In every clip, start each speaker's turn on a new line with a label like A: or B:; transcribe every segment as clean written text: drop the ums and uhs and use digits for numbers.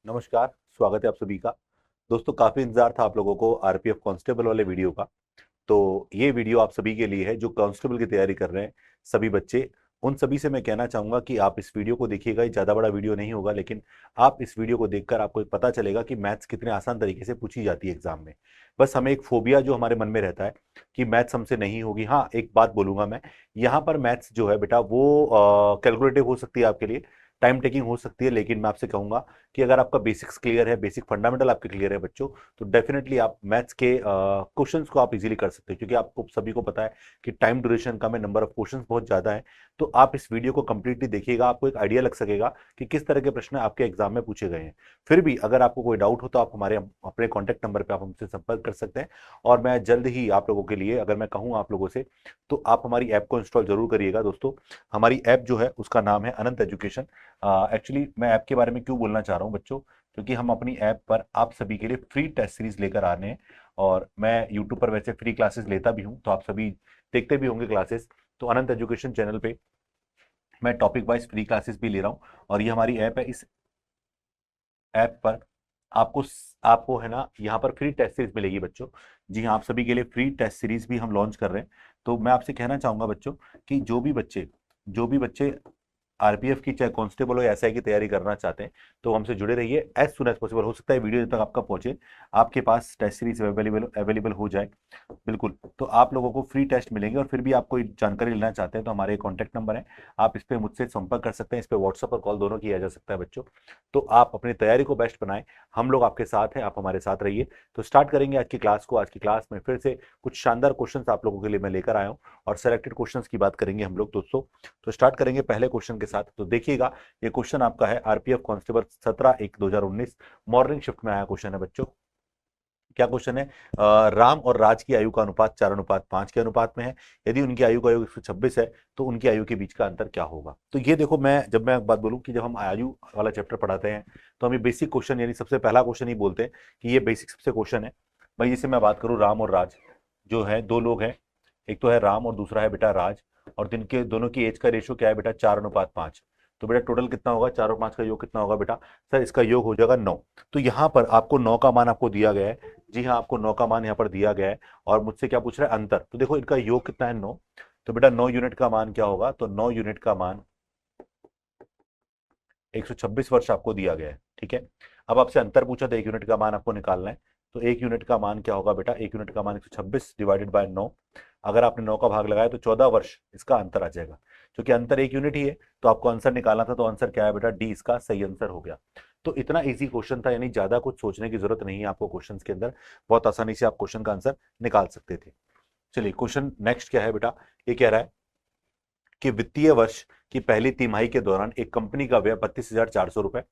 A: नमस्कार। स्वागत है आप सभी का। दोस्तों, काफी इंतजार था आप लोगों को आरपीएफ कांस्टेबल वाले वीडियो का। तो ये वीडियो आप सभी के लिए है जो कांस्टेबल की तैयारी कर रहे हैं, सभी बच्चे। उन सभी से मैं कहना चाहूंगा कि आप इस वीडियो को देखिएगा। ये ज्यादा बड़ा वीडियो नहीं होगा, लेकिन आप इस वीडियो को देखकर आपको एक पता चलेगा कि मैथ्स कितने आसान तरीके से पूछी जाती है एग्जाम में। बस हमें एक फोबिया जो हमारे मन में रहता है कि मैथ्स हमसे नहीं होगी। हाँ, एक बात बोलूंगा मैं, यहाँ पर मैथ्स जो है बेटा वो कैलकुलेटिव हो सकती है आपके लिए, टाइम टेकिंग हो सकती है, लेकिन मैं आपसे कहूंगा कि अगर आपका बेसिक्स क्लियर है, बेसिक फंडामेंटल आपके क्लियर है बच्चों, तो डेफिनेटली आप मैथ्स के क्वेश्चंस को आप इजीली कर सकते हैं, क्योंकि आपको सभी को पता है कि टाइम ड्यूरेशन कम है, नंबर ऑफ क्वेश्चंस बहुत ज्यादा है। तो आप इस वीडियो को कंप्लीटली देखिएगा, आपको एक आइडिया लग सकेगा कि किस तरह के प्रश्न आपके एग्जाम में पूछे गए हैं। फिर भी अगर आपको कोई डाउट हो तो आप हमारे अपने कॉन्टैक्ट नंबर पर आप हमसे संपर्क कर सकते हैं। और मैं जल्द ही आप लोगों के लिए, अगर मैं कहूँ आप लोगों से, तो आप हमारी ऐप को इंस्टॉल जरूर करिएगा दोस्तों। हमारी ऐप जो है उसका नाम है अनंत एजुकेशन। एक्चुअली मैं ऐप के बारे में क्यों बोलना चाह रहा हूँ बच्चों, क्योंकि हम अपनी ऐप पर आप सभी के लिए फ्री टेस्ट सीरीज लेकर आ रहे हैं। और मैं यूट्यूब पर वैसे फ्री क्लासेस लेता भी हूँ, तो आप सभी देखते भी होंगे क्लासेस। तो अनंत एजुकेशन चैनल पे मैं टॉपिक वाइज फ्री क्लासेस भी ले रहा हूँ, और ये हमारी ऐप है। इस ऐप पर आपको आपको है ना, यहाँ पर फ्री टेस्ट सीरीज मिलेगी बच्चों। जी हाँ, आप सभी के लिए फ्री टेस्ट सीरीज भी हम लॉन्च कर रहे हैं। तो मैं आपसे कहना चाहूंगा बच्चों कि जो भी बच्चे आरपीएफ की चाहे कांस्टेबल हो या एसआई की तैयारी करना चाहते हैं, तो हमसे जुड़े रहिए एज सुन एज पॉसिबल। हो सकता है वीडियो जब तक आपका पहुंचे आपके पास टेस्ट सीरीज अवेलेबल अवेलेबल हो जाए। बिल्कुल, तो आप लोगों को फ्री टेस्ट मिलेंगे। और फिर भी आप कोई जानकारी लेना चाहते हैं तो हमारे कॉन्टैक्ट नंबर है, आप इस पर मुझसे संपर्क कर सकते हैं। इस पर व्हाट्सएप और कॉल दोनों किया जा सकता है बच्चों। तो आप अपनी तैयारी को बेस्ट बनाएं, हम लोग आपके साथ हैं, आप हमारे साथ रहिए। तो स्टार्ट करेंगे आज की क्लास को। आज की क्लास में फिर से कुछ शानदार क्वेश्चंस आप लोगों के लिए मैं लेकर आया हूं, और सेलेक्टेड क्वेश्चंस की बात करेंगे हम लोग दोस्तों। तो स्टार्ट करेंगे पहले क्वेश्चन के साथ। तो देखिएगा, ये क्वेश्चन आपका है आरपीएफ कांस्टेबल 17/1/2019 मॉर्निंग शिफ्ट में आया क्वेश्चन है बच्चों। क्या क्वेश्चन है? राम और राज की आयु का अनुपात 4:5 के अनुपात में है। यदि उनकी आयु का योग 126 है तो उनकी आयु के बीच का अंतर क्या होगा? तो ये देखो, जब मैं एक बात बोलूं कि जब हम आयु वाला चैप्टर पढ़ाते हैं तो हम ये बेसिक क्वेश्चन, यानी सबसे पहला क्वेश्चन ही बोलते हैं कि ये बेसिक सबसे क्वेश्चन है। भाई जैसे मैं बात करूं, राम और राज जो है, दो लोग हैं। एक तो है राम और दूसरा है बेटा राज। और जिनके दोनों की एज का रेशियो क्या है बेटा? 4:5। तो बेटा टोटल कितना होगा? 4 और 5 का योग कितना होगा बेटा? सर इसका योग हो जाएगा 9। तो यहाँ पर आपको 9 का मान आपको दिया गया है। जी हाँ, आपको 9 का मान यहाँ पर दिया गया है। और मुझसे क्या पूछ रहा है? अंतर। तो देखो इनका योग कितना है? 9। तो बेटा 9 यूनिट का मान क्या होगा? तो 9 यूनिट का मान 126 वर्ष आपको दिया गया है। ठीक है, अब आपसे अंतर पूछा तो 1 यूनिट का मान आपको निकालना है। तो 1 यूनिट का मान क्या होगा बेटा? 1 यूनिट का मान 126 डिवाइडेड बाय 9। अगर आपने 9 का भाग लगाया तो 14 वर्ष इसका अंतर आ जाएगा। क्योंकि अंतर 1 यूनिट ही है, तो आपको आंसर निकालना था। तो आंसर क्या है बेटा? डी इसका सही आंसर हो गया। तो इतना इजी क्वेश्चन था, यानी ज्यादा कुछ सोचने की जरूरत नहीं है आपको क्वेश्चन के अंदर। बहुत आसानी से आप क्वेश्चन का आंसर निकाल सकते थे। चलिए, क्वेश्चन नेक्स्ट क्या है बेटा? ये कह रहा है कि वित्तीय वर्ष की पहली तिमाही के दौरान एक कंपनी का व्यय 32,400 रुपए,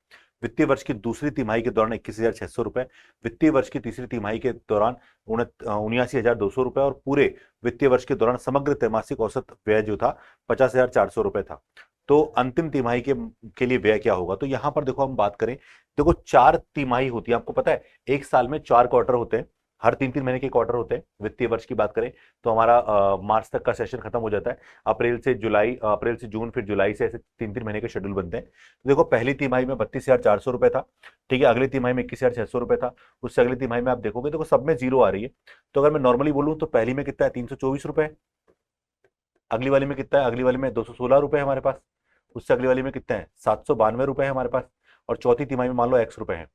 A: वित्तीय वर्ष की दूसरी तिमाही के दौरान 21,600 रुपए, वित्तीय वर्ष की तीसरी तिमाही के दौरान 79,200 रुपए, और पूरे वित्तीय वर्ष के दौरान समग्र त्रैमासिक औसत व्यय जो था 50,400 रुपए था। तो अंतिम तिमाही के लिए व्यय क्या होगा? तो यहां पर देखो, हम बात करें, देखो 4 तिमाही होती है, आपको पता है एक साल में 4 क्वार्टर होते हैं, हर 3-3 महीने के क्वार्टर होते हैं। वित्तीय वर्ष की बात करें तो हमारा मार्च तक का सेशन खत्म हो जाता है। अप्रैल से जून, फिर जुलाई से, ऐसे 3-3 महीने के शेड्यूल बनते हैं। तो देखो पहली तिमाही में 32,400 रुपए था। ठीक है, अगली तिमाही में 21,600 रुपए था। उससे अगली तिमाही में आप देखोगे देखो सब में जीरो आ रही है। तो अगर मैं नॉर्मली बोलूं तो पहली में कितना है? 324 रुपए। अगली वाली में कितना है? अगली वाली में 216 रुपए है हमारे पास। उससे अगली वाली में कितना है? 792 रुपए है हमारे पास। और चौथी तिमाही में मान लो X रुपए है।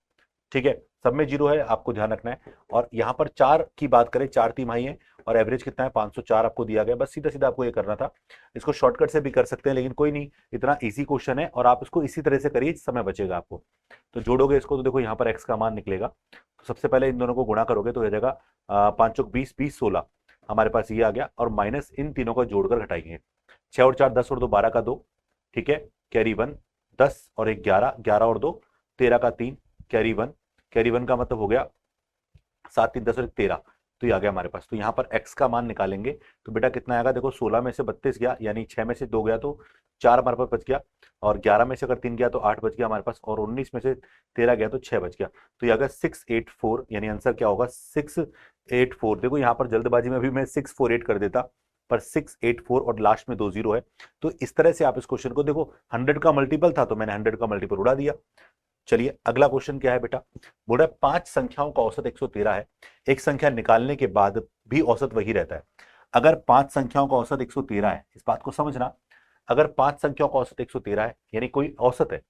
A: ठीक है, सब में जीरो है, आपको ध्यान रखना है। और यहाँ पर 4 की बात करें, 4 तिमाही है, और एवरेज कितना है? 504 आपको दिया गया। बस सीधा सीधा आपको ये करना था। इसको शॉर्टकट से भी कर सकते हैं, लेकिन कोई नहीं, इतना इजी क्वेश्चन है और आप इसको इसी तरह से करिए, समय बचेगा आपको। तो जोड़ोगे इसको तो देखो यहाँ पर एक्स का मान निकलेगा। तो सबसे पहले इन दोनों को गुणा करोगे तो हो जाएगा 5 चौक 20, 20 16 हमारे पास ये आ गया। और माइनस इन तीनों को जोड़कर घटाएंगे। 6 और 4 10 और 2 12 का 2। ठीक है, कैरी 1 10 और 1 11, 11 और 2 13 का 3, कैरी 1। कैरी 1 का मतलब हो गया 7 3 10 और 1 13। तो ये आ गया हमारे पास। तो यहाँ पर x का मान निकालेंगे तो बेटा कितना आएगा? देखो 16 में से 32 गया, यानी 6 में से 2 गया तो 4 हमारे पास बच गया। और 11 में से अगर 3 गया तो 8 बच गया हमारे पास। और 19 में से 13 गया तो 6 बच गया। तो ये आ गया 684, यानी आंसर क्या होगा? 684। देखो यहाँ पर जल्दबाजी में भी मैं 648 कर देता, पर 684 और लास्ट में 2 जीरो है। तो इस तरह से आप इस क्वेश्चन को देखो, 100 का मल्टीपल था तो मैंने 100 का मल्टीपल उड़ा दिया। चलिए अगला क्वेश्चन क्या है बेटा, बोल रहा है 5 संख्याओं का औसत 113 है, एक संख्या निकालने के बाद भी औसत वही रहता है। अगर 5 संख्याओं का औसत 113 है, इस बात को समझना, अगर 5 संख्याओं का औसत 113 है यानी कोई औसत है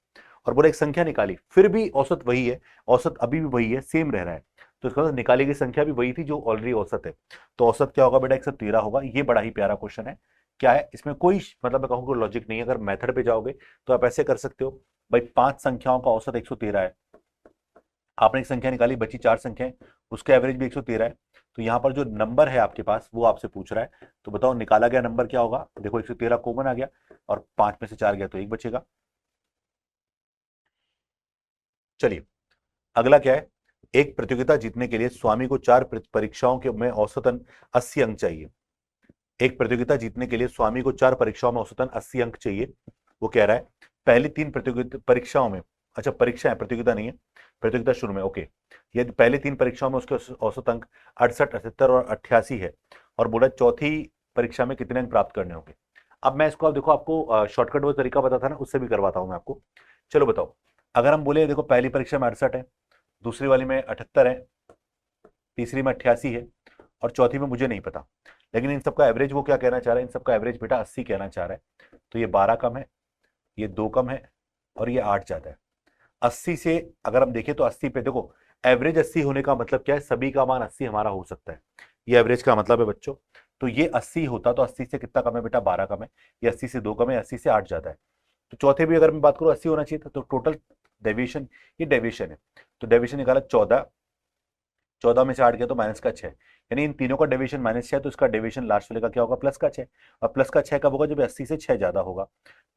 A: और बोला एक संख्या निकाली फिर भी औसत वही है, औसत अभी भी वही है, सेम रह रहा है, तो इसका मतलब निकाली गई संख्या भी वही थी जो ऑलरेडी औसत है, तो औसत क्या होगा बेटा 113 होगा। ये बड़ा ही प्यारा क्वेश्चन है। क्या है इसमें कोई मतलब मैं कहूँगा लॉजिक नहीं है, अगर मेथड पे जाओगे तो आप ऐसे कर सकते हो, भाई 5 संख्याओं का औसत 113 है, आपने एक संख्या निकाली बची 4 संख्याएं, उसका एवरेज भी 113 है, तो यहां पर जो नंबर है आपके पास वो आपसे पूछ रहा है, तो बताओ निकाला गया नंबर क्या होगा। देखो 113 कॉमन आ गया और 5 में से 4 गया तो 1 बचेगा। चलिए अगला क्या है, एक प्रतियोगिता जीतने के लिए स्वामी को 4 परीक्षाओं के में औसतन 80 अंक चाहिए। एक प्रतियोगिता जीतने के लिए स्वामी को 4 परीक्षाओं में औसतन 80 अंक चाहिए। वो कह रहा है पहली 3 प्रतियोगिता परीक्षाओं में, अच्छा परीक्षा है प्रतियोगिता नहीं है, प्रतियोगिता शुरू में, ओके, यदि पहली 3 परीक्षाओं में उसके औसत अंक 68, 78 और 88 है और बोला चौथी परीक्षा में कितने अंक प्राप्त करने होंगे। अब मैं इसको, अब देखो आपको शॉर्टकट वो तरीका पता था ना, उससे भी करवाता हूं मैं आपको। चलो बताओ, अगर हम बोले देखो पहली परीक्षा में 68 है, दूसरी वाली में 78 है, तीसरी में 88 है और चौथी में मुझे नहीं पता, लेकिन इन सबका एवरेज वो क्या कहना चाह रहा है, इन सबका एवरेज बेटा 80 कहना चाह रहा है। तो ये 12 कम है, ये 2 कम है और ये 8 ज्यादा है। 80 से अगर हम देखें तो 80 पे देखो, एवरेज 80 होने का मतलब क्या है, सभी का मान 80 हमारा हो सकता है, ये एवरेज का मतलब है बच्चों। तो ये 80 होता तो 80 से कितना कम है बेटा, 12 कम है, ये 80 से 2 कम है, 80 से 8 ज्यादा है। तो चौथे भी अगर मैं बात करूं 80 होना चाहिए था, तो टोटल डेविएशन, ये डेविएशन है, तो डेविएशन निकाला 14, 14 में से 8 गया तो माइनस का 6, यानी इन तीनों का डेविएशन -6, तो इसका डेविएशन लास्ट वाले का क्या होगा, प्लस का 6, और प्लस का 6 कब होगा, जब 80 से 6 ज्यादा होगा।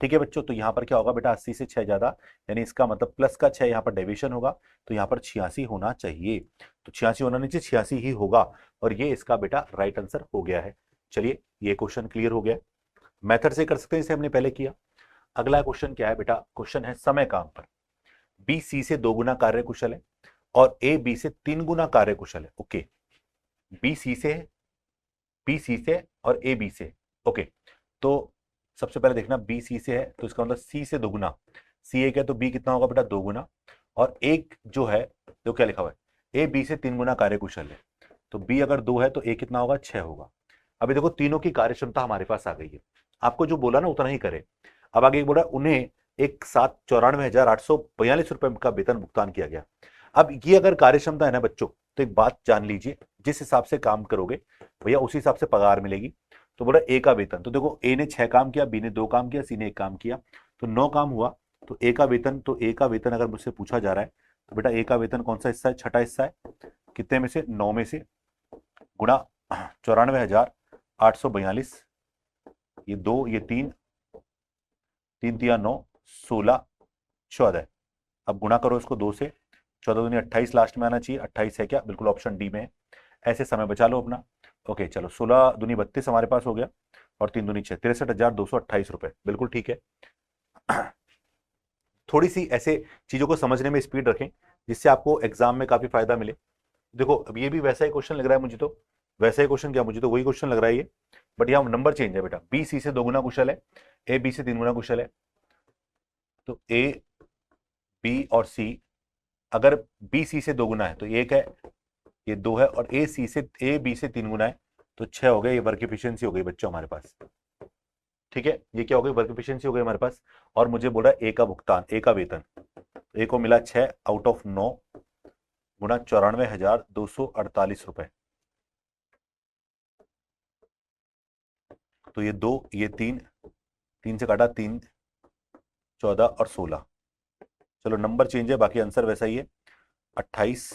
A: ठीक है बच्चों, तो यहाँ पर क्या होगा बेटा 80 से 6 ज्यादा, यानी इसका मतलब प्लस का 6 यहाँ पर डेविएशन होगा, तो यहाँ पर 86 होना चाहिए, तो 86 होना नहीं चाहिए, 86 ही होगा, और ये इसका बेटा राइट आंसर हो गया है। चलिए ये क्वेश्चन क्लियर हो गया, मेथड से कर सकते हैं जैसे हमने पहले किया। अगला क्वेश्चन क्या है बेटा, क्वेश्चन है समय काम पर, बी सी से 2 गुना कार्य कुशल है और ए बी से 3 गुना कार्य कुशल है। ओके, बी सी से, बी सी से और ए बी से, ओके, तो सबसे पहले देखना बी सी से है तो इसका मतलब सी से 2 गुना, सी एक है तो बी कितना होगा बेटा 2 गुना, और एक जो है तो क्या लिखा हुआ है, ए बी से 3 गुना कार्य कुशल है, तो बी अगर 2 है तो ए कितना होगा 6 होगा। अभी देखो तीनों की कार्य क्षमता हमारे पास आ गई है, आपको जो बोला ना उतना ही करे। अब आगे बोला उन्हें एक साथ 94,842 रुपए का वेतन भुगतान किया गया। अब ये अगर कार्य क्षमता है ना बच्चों, तो एक बात जान लीजिए, जिस हिसाब से काम करोगे भैया उसी हिसाब से पगार मिलेगी। तो बोला ए का वेतन, तो देखो ए ने 6 काम किया, बी ने 2 काम किया, सी ने 1 काम किया, तो 9 काम हुआ, तो ए का वेतन, तो ए का वेतन अगर मुझसे पूछा जा रहा है तो बेटा ए का वेतन कौन सा हिस्सा है, छठा हिस्सा है, कितने में से 9 में से, गुणा 94,842, ये 2 ये 3, 3 तिया 9, 16, 14, अब गुणा करो इसको 2 से, 14 दूनी 28 लास्ट में आना चाहिए, 28 है क्या, बिल्कुल ऑप्शन डी में है। ऐसे समय बचा लो अपना। ओके चलो 16 दूनी 32 हमारे पास हो गया और 3 दूनी 6, 63,228 रुपए, बिल्कुल ठीक है। थोड़ी सी ऐसे चीजों को समझने में स्पीड रखें जिससे आपको एग्जाम में काफी फायदा मिले। देखो अब ये भी वैसा ही क्वेश्चन लग रहा है मुझे, तो वैसा ही क्वेश्चन क्या, मुझे तो वही क्वेश्चन लग रहा है ये, बट यहाँ नंबर चेंज है बेटा, बी सी से 2 गुना कुशल है, ए बी से 3 गुना कुशल है, तो ए बी और सी, अगर बी सी से 2 गुना है तो 1 है, ये 2 है, और ए सी से, ए बी से 3 गुना है तो 6 हो गए, ये वर्क एफिशिएंसी हो गई बच्चों हमारे पास। ठीक है, ये क्या हो गई, वर्क एफिशिएंसी हो गई हमारे पास। और मुझे बोल रहा है ए का भुगतान, ए का वेतन, ए को मिला 6 आउट ऑफ 9 गुणा 94,248 रुपए, तो ये 2 ये 3, 3 से काटा 3, 14 और 16, चलो नंबर चेंज है बाकी आंसर वैसा ही है 28,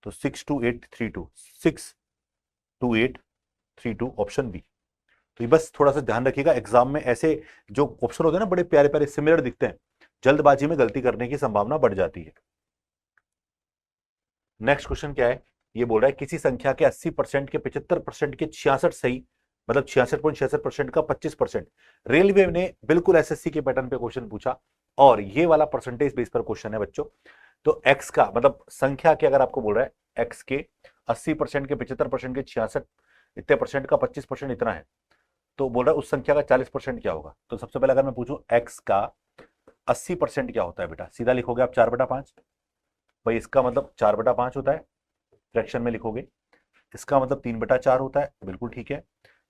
A: तो 62832, 62832 ऑप्शन बी। तो ये बस थोड़ा सा ध्यान रखिएगा, एग्जाम में ऐसे जो ऑप्शन होते हैं ना बड़े प्यारे प्यारे सिमिलर दिखते हैं, जल्दबाजी में गलती करने की संभावना बढ़ जाती है। नेक्स्ट क्वेश्चन क्या है, ये बोल रहा है किसी संख्या के 80% के 75% के 66 सही, मतलब 66.66% का 25%, रेलवे ने बिल्कुल एसएससी के पैटर्न पे क्वेश्चन पूछा और ये वाला परसेंटेज बेस पर क्वेश्चन है बच्चों। तो एक्स का मतलब संख्या के अगर आपको बोल रहा है एक्स के 80% के 75% के 66 इतने परसेंट का 25% इतना है, तो बोल रहा है उस संख्या का 40% क्या होगा। तो सबसे पहले अगर मैं पूछूं एक्स का 80% क्या होता है बेटा, सीधा लिखोगे आप 4/5। भाई इसका मतलब 4/5 होता है, फ्रैक्शन में लिखोगे। इसका मतलब 3/4 होता है, बिल्कुल ठीक है।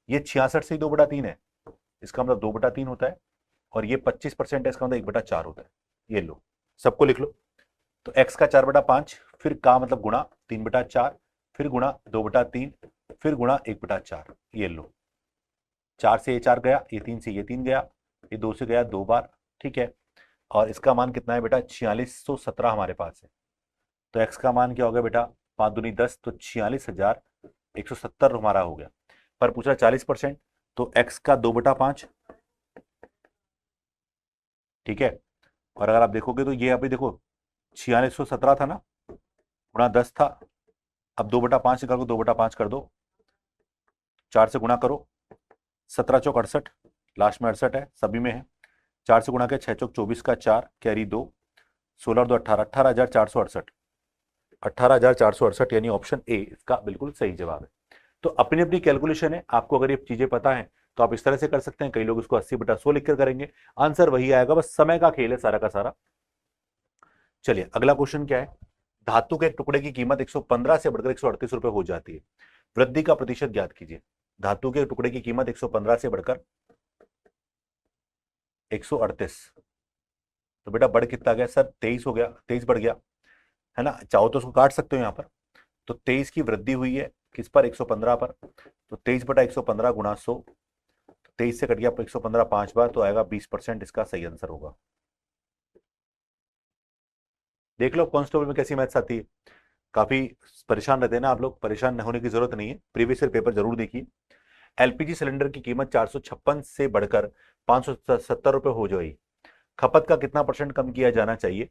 A: ये 66 से ही 2/3 है, इसका मतलब 2/3 होता है। और ये 25% है, इसका मतलब 1/4 होता है। ये लो, सबको लिख लो। तो x का 4/5, फिर का मतलब गुणा 3/4, फिर गुणा 2/3, फिर गुणा 1/4। ये लो, 4 से ये 4 गया, ये 3 से ये 3 गया, ये 2 से गया 2 बार, ठीक है। और इसका मान कितना है बेटा, 4617 हमारे पास है। तो x का मान क्या हो गया बेटा, 5 दूनी 10, तो 46,170 हमारा हो गया। पर पूछ रहा 40%, तो x का 2/5, ठीक है। और अगर आप देखोगे तो ये अभी देखो 4617 था ना, गुणा 10 था। अब 2/5 निकाल को 2/5 कर दो, 4 से गुणा करो, 17×4 = 68, लास्ट में 68 है, सभी में है। 4 से गुणा के 6×4 = 24 का 4, कैरी 2, 16 और 2 18, 18,468, 18,468, यानी ऑप्शन ए इसका बिल्कुल सही जवाब है। तो अपनी अपनी कैलकुलेशन है, आपको अगर ये चीजें पता है तो आप इस तरह से कर सकते हैं। कई लोग इसको 80/100 लिखकर करेंगे, आंसर वही आएगा, बस समय का खेल है सारा का सारा। चलिए अगला क्वेश्चन क्या है, धातु के एक टुकड़े की कीमत 115 से बढ़कर 138 रुपए हो जाती है, वृद्धि का प्रतिशत ज्ञात कीजिए। धातु के टुकड़े की कीमत 115 से बढ़कर 138, तो बेटा बढ़ कितना गया सर, 23 हो गया, 23 बढ़ गया, है ना। चाहो तो उसको काट सकते हो यहाँ पर। तो 23 की वृद्धि हुई है किस पर, 115 पर। तो 23/115 गुणा 100, 23 से कट गया 115 5 बार, तो आएगा 20%, इसका सही आंसर होगा। देख लो कांस्टेबल में कैसी मैथ्स आती है। काफी परेशान रहते हैं ना आप लोग, परेशान होने की जरूरत नहीं है, प्रीवियस ईयर पेपर जरूर देखिए। एलपीजी सिलेंडर की कीमत 456 से बढ़कर 570 रुपए हो जाएगी, खपत का कितना परसेंट कम किया जाना चाहिए।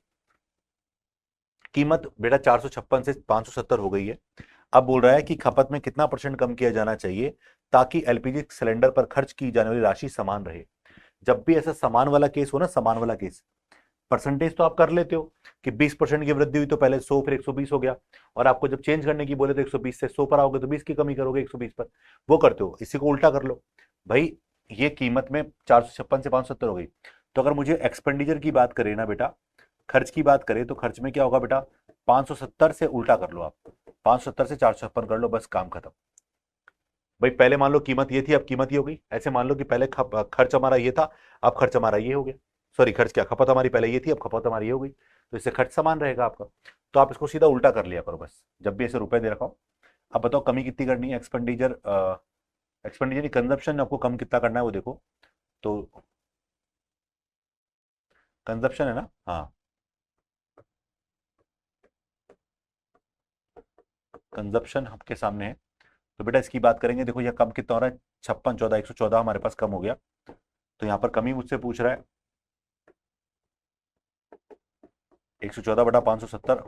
A: कीमत बेटा 456 से 570 हो गई है, अब बोल रहा है कि खपत में कितना परसेंट कम किया जाना चाहिए ताकि एलपीजी सिलेंडर पर खर्च की जाने वाली राशि समान रहे। जब भी ऐसा समान वाला केस हो ना, समान वाला केस, परसेंटेज तो आप कर लेते हो कि 20% की वृद्धि हुई तो पहले 100 फिर 120 हो गया, और आपको जब चेंज करने की बोले तो 120 से 100 पर आओगे तो 20 की कमी करोगे 120 पर, वो करते हो। इसी को उल्टा कर लो भाई, ये कीमत में 456 से 570 हो गई, तो अगर मुझे एक्सपेंडिचर की बात करें ना बेटा, खर्च की बात करें, तो खर्च में क्या होगा बेटा, 570 से उल्टा कर लो आप, 570 से 456 कर लो, बस काम खत्म। भाई पहले मान लो कीमत ये थी, अब कीमत ये हो गई, ऐसे मान लो कि पहले खर्च हमारा ये था, अब खर्च हमारा ये हो गया। सॉरी, खर्च क्या, खपत हमारी पहले ये थी, अब खपत हमारी ये हो गई, तो इससे खर्च समान रहेगा आपका। तो आप इसको सीधा उल्टा कर लिया करो बस, जब भी ऐसे रुपए दे रखा हो। अब बताओ कमी कितनी करनी है, एक्सपेंडिचर, एक्सपेंडिचर कंजप्शन आपको कम कितना करना है वो देखो। तो कंजप्शन है ना, हाँ, कंजप्शन आपके सामने है। तो बेटा इसकी बात करेंगे, देखो यह कम कितना हो रहा है, 56 14 114 हमारे पास कम हो गया। तो यहाँ पर कमी मुझसे पूछ रहा है, 114/570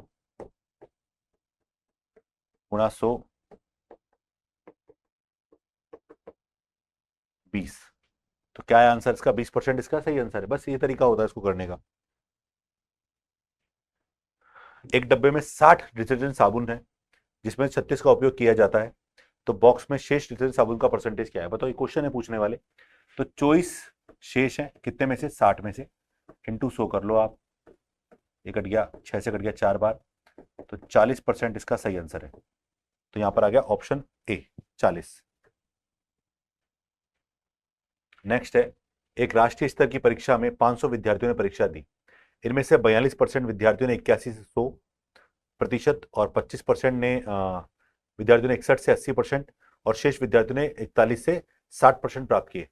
A: गुणा 100 20, तो क्या है आंसर इसका, 20%, इसका सही आंसर है। बस ये तरीका होता है इसको करने का। एक डब्बे में 60 डिटर्जेंट साबुन है जिसमें 36 का उपयोग किया जाता है, तो बॉक्स में शेष डिटर्जेंट साबुन का परसेंटेज क्या है, बताओ। ये क्वेश्चन है पूछने वाले। तो चॉइस शेष है कितने में से, 60 में से, इंटू 100 कर लो आप, ये कट गया 6 से कट गया 4 बार, तो 40% इसका सही आंसर है। तो यहां पर आ गया ऑप्शन ए 40। नेक्स्ट है, एक राष्ट्रीय स्तर की परीक्षा में 500 विद्यार्थियों ने परीक्षा दी, इनमें से 42% विद्यार्थियों ने 81 से 100% और 25% ने विद्यार्थियों ने 61 से 80% और शेष विद्यार्थियों ने 41 से 60% प्राप्त किए।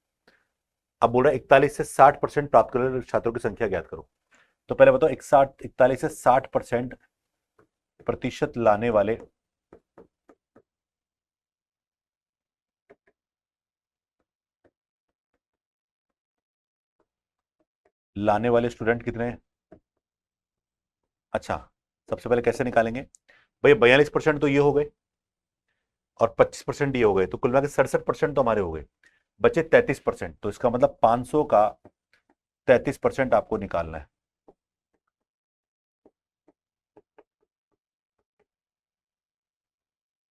A: अब बोल रहा है 41 से 60% प्राप्त करने वाले छात्रों की संख्या ज्ञात करो। तो पहले बताओ 41 से 60% प्रतिशत लाने वाले स्टूडेंट कितने हैं। अच्छा, सबसे पहले कैसे निकालेंगे भाई, 42% तो ये हो गए और 25% ये हो गए, तो कुल मिला के 67% तो हमारे हो गए, बचे 33%। तो इसका मतलब 500 का 33% आपको निकालना है।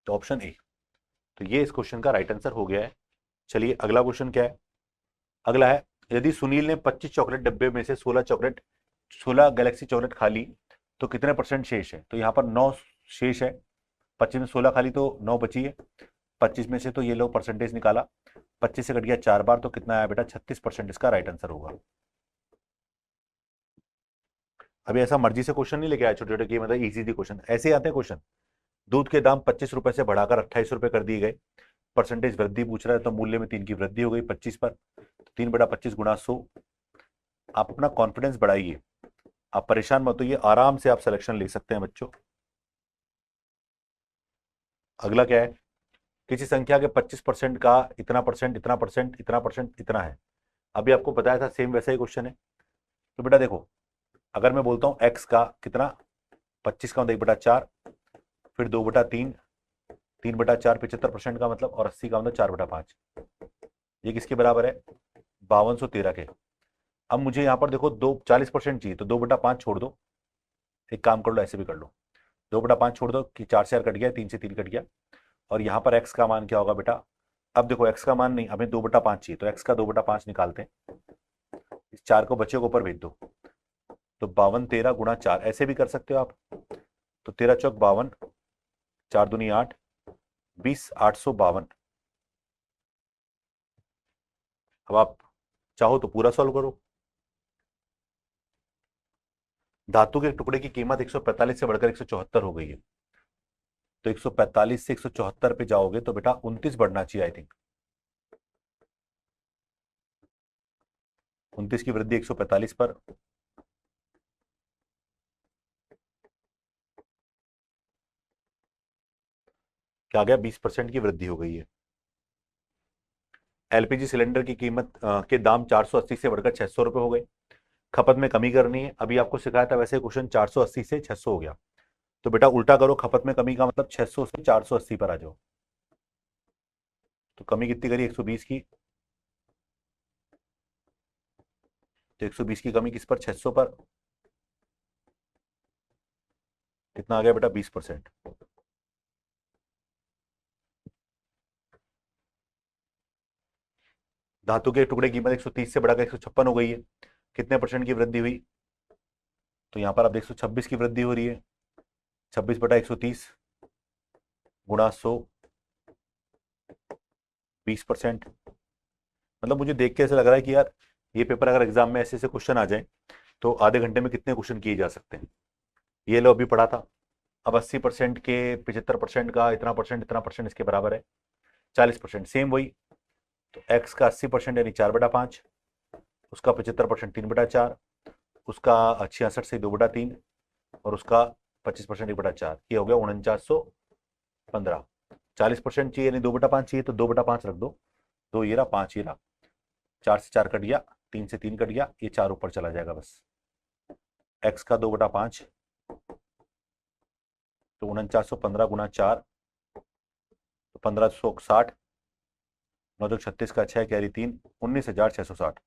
A: तो ऑप्शन ए, तो ये इस क्वेश्चन का राइट आंसर हो गया है। चलिए अगला क्वेश्चन क्या है, अगला है, यदि सुनील ने 25 चॉकलेट डब्बे में से 16 चॉकलेट 16 गैलेक्सी चॉकलेट खा ली तो कितने परसेंट शेष है? तो यहाँ पर 9 शेष है। 25 में 16 खा ली तो 9 बची है। 25 में से तो ये लो परसेंटेज निकाला, 25 से कट गया 4 बार, तो कितना आया बेटा? 36% इसका राइट आंसर होगा। अभी ऐसा मर्जी से क्वेश्चन नहीं लेके आया छोटे छोटे की मतलब इजी क्वेश्चन, ऐसे ही आते हैं क्वेश्चन। दूध के दाम 25 रुपए से बढ़ाकर 28 रुपए कर दिए गए, परसेंटेज वृद्धि पूछ रहा है, तो मूल्य में 3 की वृद्धि हो गई 25 पर, 3/25 गुणा 100। आप अपना कॉन्फिडेंस बढ़ाइए, आप परेशान मत होइए, आराम से आप सिलेक्शन ले सकते हैं बच्चों। अगला क्या है? किसी संख्या के 25% का इतना परसेंट, इतना परसेंट, इतना परसेंट, इतना है। अभी आपको बताया था सेम वैसा ही क्वेश्चन है। तो बेटा देखो, अगर मैं बोलता हूं एक्स का कितना, 25 का मतलब 1/4, फिर 2/3, 3/4 75% का मतलब, और 80 का मतलब 4/5। ये किसके बराबर है? 5213 के। अब मुझे यहाँ पर देखो 40% चाहिए, तो 2/5 छोड़ दो। एक काम कर लो, ऐसे भी कर लो, 2/5 छोड़ दो कि 4 से 4 कट गया, 3 से 3 कट गया। और यहाँ पर एक्स का मान क्या होगा बेटा? अब देखो एक्स का मान नहीं, हमें 2/5 चाहिए, तो एक्स का 2/5 निकालते हैं। इस 4 को बच्चे को ऊपर भेज दो, तो 5213 गुणा 4, ऐसे भी कर सकते हो आप। तो 13 चौक 52, 4 दूनी 8, 20,852। अब आप चाहो तो पूरा सॉल्व करो। धातु के टुकड़े की कीमत 145 से बढ़कर 174 हो गई है, तो 145 से 174 पे जाओगे तो बेटा 29 बढ़ना चाहिए, आई थिंक 29 की वृद्धि 145 पर, क्या आ गया? 20% की वृद्धि हो गई है। एलपीजी सिलेंडर की कीमत के दाम 480 से बढ़कर 600 रुपए हो गए, खपत में कमी करनी है। अभी आपको सिखाया था वैसे क्वेश्चन, 480 से 600 हो गया, तो बेटा उल्टा करो, खपत में कमी का मतलब 600 से 480 पर आ जाओ। तो कमी कितनी करी? 120 की, तो 120 की कमी किस पर? 600 पर। कितना आ गया बेटा? 20%। धातु के टुकड़े की कीमत 130 से बढ़ाकर 156 हो गई है, कितने परसेंट की वृद्धि हुई? तो यहां पर आप 126 की वृद्धि हो रही है, 26/130 गुणा 100, 20%। मतलब मुझे देख के ऐसा लग रहा है कि यार ये पेपर अगर एग्जाम में ऐसे ऐसे क्वेश्चन आ जाए तो आधे घंटे में कितने क्वेश्चन किए जा सकते हैं। ये लो अभी पढ़ा था। अब 80% के 75% का इतना परसेंट इसके बराबर है 40%, सेम वही। तो एक्स का 80% यानी 4/5, उसका 75% 3/4, उसका 66 से 2/3, और उसका 25% 1/4, ये हो गया 4915। 40% चाहिए यानी 2/5 चाहिए, तो 2/5 रख दो, 2 ये रहा, 5 ये रहा, 4 से 4 कट गया, 3 से 3 कट गया, ये 4 ऊपर चला जाएगा बस। एक्स का 2/5, तो 4915 गुना 4, तो 1560, 936 का 6 कैरी 3, 19,660।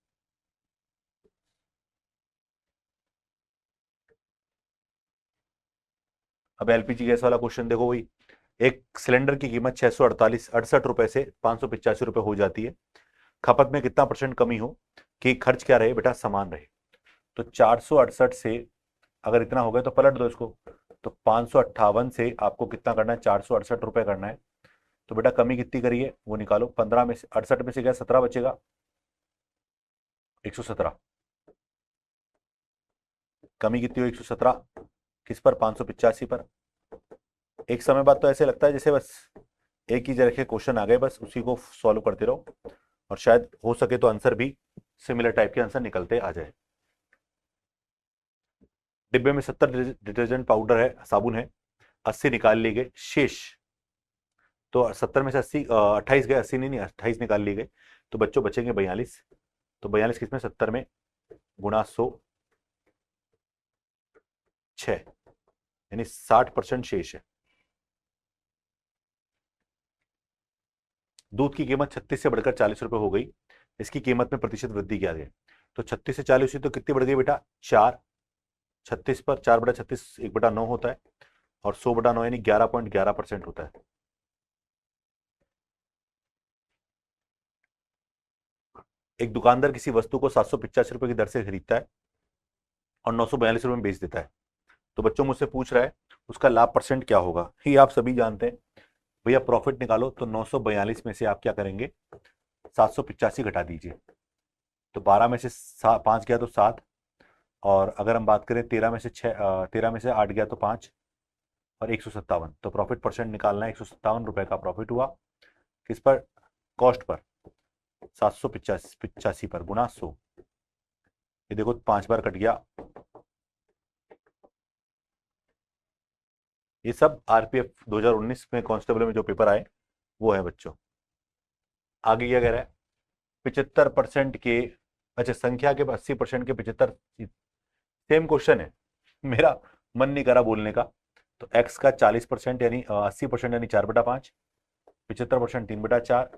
A: अब एलपीजी गैस वाला क्वेश्चन देखो, वही एक सिलेंडर की कीमत 668 रुपए से 585 रुपए हो जाती है, खपत में कितना परसेंट कमी हो कि खर्च क्या रहे बेटा? समान रहे। तो 468 से अगर इतना हो गया तो पलट दो इसको, तो 558 से आपको कितना करना है? 468 रुपए करना है। तो बेटा कमी कितनी करिए वो निकालो, 15 में से 68 में से क्या 17 बचेगा? 117। कमी कितनी हो? 117 किस पर? 585 पर। एक समय बाद तो ऐसे लगता है जैसे बस एक ही जगह के क्वेश्चन आ गए, बस उसी को सॉल्व करते रहो, और शायद हो सके तो आंसर भी सिमिलर टाइप के आंसर निकलते आ जाए। डिब्बे में 70 डिटर्जेंट पाउडर है, साबुन है, 80 निकाल लिए गए शेष। तो 70 में से 80 28 गए, 80 नहीं 28 निकाल लिए गए, तो बच्चों बचेंगे 42। तो 42 किसमें? 70 में, गुणा 100, 6, यानी 60% शेष है। दूध की कीमत 36 से बढ़कर 40 रुपए हो गई, इसकी कीमत में प्रतिशत वृद्धि क्या है? तो 36 से 40 हुई तो कितनी बढ़ गई बेटा? 4। 36 पर 4/36 1/9 होता है, और 100/9 यानी 11.11% होता है। एक दुकानदार किसी वस्तु को 785 रुपए की दर से खरीदता है और 942 रुपये में बेच देता है, तो बच्चों मुझसे पूछ रहा है उसका लाभ परसेंट क्या होगा। ये आप सभी जानते हैं भैया, प्रॉफिट निकालो तो 942 में से आप क्या करेंगे, 785 घटा दीजिए, तो 12 में से 5 गया तो 7, और अगर हम बात करें 13 में से 6, 13 में से 8 गया तो 5, और 157, तो प्रॉफिट परसेंट निकालना है, 157 रुपये का प्रॉफिट हुआ किस पर, कॉस्ट पर, 785 पर गुना 100, ये देखो 5 बार कट गया। ये सब आरपीएफ 2019 में कांस्टेबल में जो पेपर आए वो है बच्चों। आगे क्या कह रहा है, 75% के, अच्छा संख्या के 80% के 75, सेम क्वेश्चन है, मेरा मन नहीं करा बोलने का। तो एक्स का 40% यानी 80% यानी 4/5, 75% 3/4,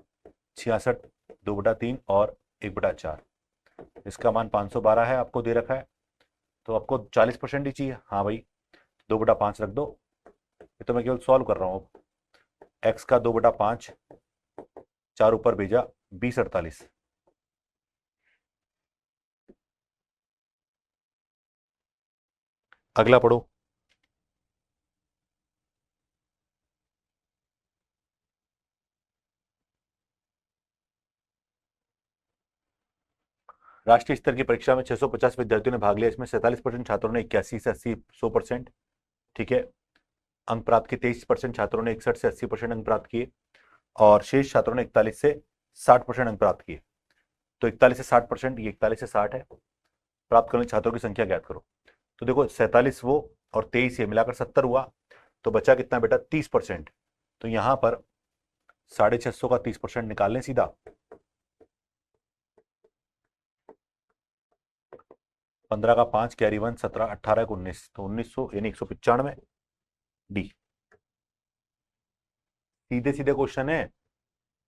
A: 66 2/3 और 1/4। इसका मान 512 है, आपको दे रखा है, तो आपको 40% ही चाहिए। हाँ भाई, 2/5 रख दो, ये तो मैं केवल सॉल्व कर रहा हूँ। एक्स का 2/5, 4 ऊपर भेजा, 20/48। अगला पढ़ो। राष्ट्रीय स्तर की परीक्षा में 650 विद्यार्थियों ने भाग लिया, इसमें 47% छात्रों ने 81 से 80 100%, ठीक है, अंक प्राप्त किए। 23% छात्रों ने 61 से 80% अंक प्राप्त किए, और शेष छात्रों ने 41 से 60% अंक प्राप्त किए। तो 41 से 60%, ये 41 से 60 है, प्राप्त करने छात्रों की संख्या ज्ञात करो। तो देखो 47 वो और 23 ये मिलाकर 70 हुआ, तो बचा कितना बेटा, 30%। तो यहां पर 650 का 30% निकाल लें सीधा, 15 का 5 कैरी 1 17, 18 का 19, तो 1900 यानी 195 डी। सीधे सीधे क्वेश्चन है,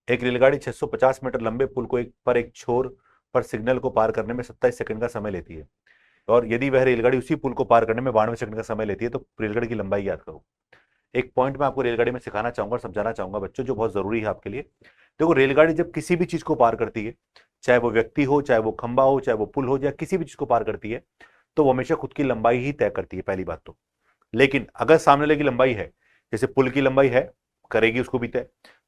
A: एक रेलगाड़ी 650 मीटर लंबे पुल को एक छोर पर सिग्नल को पार करने में 27 सेकंड का समय लेती है, और यदि वह रेलगाड़ी उसी पुल को पार करने में 92 सेकंड का समय लेती है, तो रेलगाड़ी की लंबाई याद करो। एक पॉइंट मैं आपको रेलगाड़ी में सिखाना चाहूंगा और समझाना चाहूंगा बच्चों, जो बहुत जरूरी है आपके लिए। देखो रेलगाड़ी जब किसी भी चीज को पार करती है, चाहे वो व्यक्ति हो, चाहे वो खंबा हो, चाहे वो पुल हो, या किसी भी चीज को पार करती है, तो वो हमेशा खुद की लंबाई ही तय करती है, पहली बात तो। लेकिन अगर सामने वाले की लंबाई है, जैसे पुल की लंबाई है, करेगी उसको भी तय,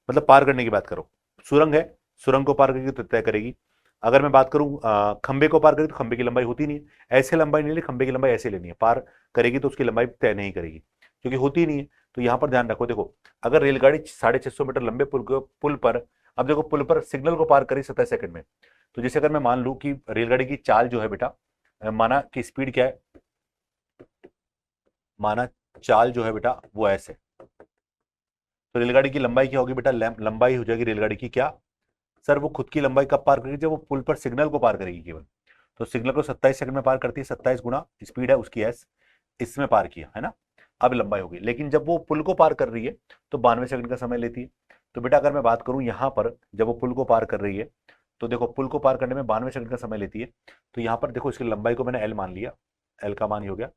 A: मतलब पार करने की बात करो। सुरंग है, सुरंग को पार करेगी तो तय करेगी। अगर मैं बात करूं खंबे को पार करेगी, तो खंबे की लंबाई होती नहीं है, ऐसे लंबाई नहीं लेनी, खंबे की लंबाई ऐसे लेनी है, पार करेगी तो उसकी लंबाई तय नहीं करेगी, क्योंकि होती नहीं है। तो यहां पर ध्यान रखो, देखो अगर रेलगाड़ी 650 मीटर लंबे पुल पर, अब देखो पुल पर सिग्नल को पार करी 27 सेकंड में, तो जैसे अगर मैं मान लूं कि रेलगाड़ी की चाल जो है बेटा, माना कि स्पीड क्या है, माना चाल जो है बेटा वो ऐसे, तो रेलगाड़ी की लंबाई क्या होगी बेटा, लंबाई हो जाएगी रेलगाड़ी की क्या, सर वो खुद की लंबाई कब पार करेगी, जब वो पुल पर सिग्नल को पार करेगी केवल। तो सिग्नल को 27 सेकंड में पार करती है, 27 गुना स्पीड है उसकी एस, इसमें पार किया है ना, अब लंबाई होगी। लेकिन जब वो पुल को पार कर रही है तो 92 सेकंड का समय लेती है। तो बेटा अगर मैं बात करूं यहां पर, जब वो पुल को पार कर रही है, तो देखो पुल को पार करने में 92 सेकंड का समय लेती है, तो यहां पर देखो इसकी लंबाई को मैंने एल मान लिया, एल का मान ही हो गया।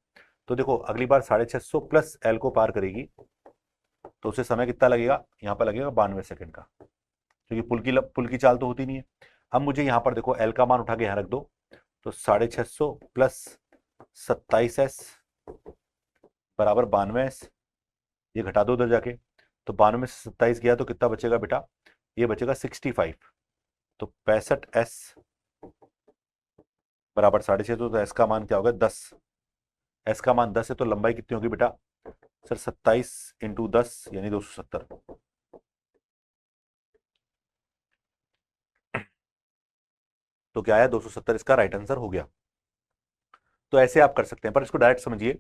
A: तो देखो अगली बार 650 प्लस एल को पार करेगी, तो उसे समय कितना लगेगा, यहाँ पर लगेगा 92 सेकंड का, क्योंकि पुल की चाल तो होती नहीं है। अब मुझे यहाँ पर देखो एल का मान उठा के यहाँ रख दो, तो 650 प्लस 27s बराबर 92s, ये घटा दो उधर जाके, तो 92 में से 27 गया तो कितना बचेगा बेटा, ये बचेगा 65, तो 65s बराबर 650, तो एस का मान क्या होगा 10, एस का मान 10 है, तो लंबाई कितनी होगी बेटा, सर 27 इंटू 10 यानी 270। तो क्या आया 270, इसका राइट आंसर हो गया। तो ऐसे आप कर सकते हैं, पर इसको डायरेक्ट समझिए,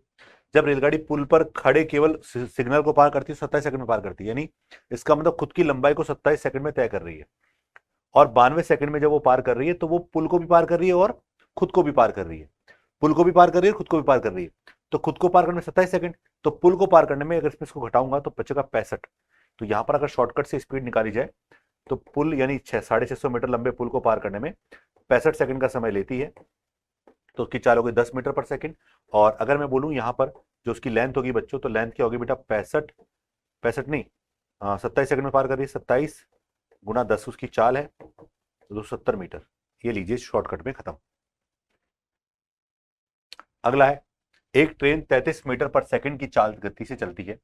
A: जब रेलगाड़ी पुल पर खड़े केवल सिग्नल को पार करती है 27 सेकंड में पार करती है, यानी इसका मतलब खुद की लंबाई को 27 सेकंड में तय कर रही है, और 92 सेकंड में जब वो पार कर रही है तो वो पुल को भी पार कर रही है और खुद को भी पार कर रही है, पुल को भी पार कर रही है, खुद को भी पार कर रही है। तो खुद को पार करने में 27 सेकंड, तो पुल को पार करने में अगर इसमें इसको घटाऊंगा तो बचेगा 65। तो यहां पर अगर शॉर्टकट से स्पीड निकाली जाए, तो पुल यानी 650 मीटर लंबे पुल को पार करने में 65 सेकंड का समय लेती है, तो उसकी चाल होगी 10 मीटर पर सेकंड। और अगर मैं बोलूं यहाँ पर जो उसकी लेंथ होगी बच्चों, तो लेंथ क्या होगी बेटा, 65, 65 नहीं, 27 सेकंड में पार कर रही है, 27 गुना 10 उसकी चाल है, तो 270 मीटर। ये लीजिए शॉर्टकट में खत्म। अगला है, एक ट्रेन 33 मीटर पर सेकंड की चाल गति से चलती है।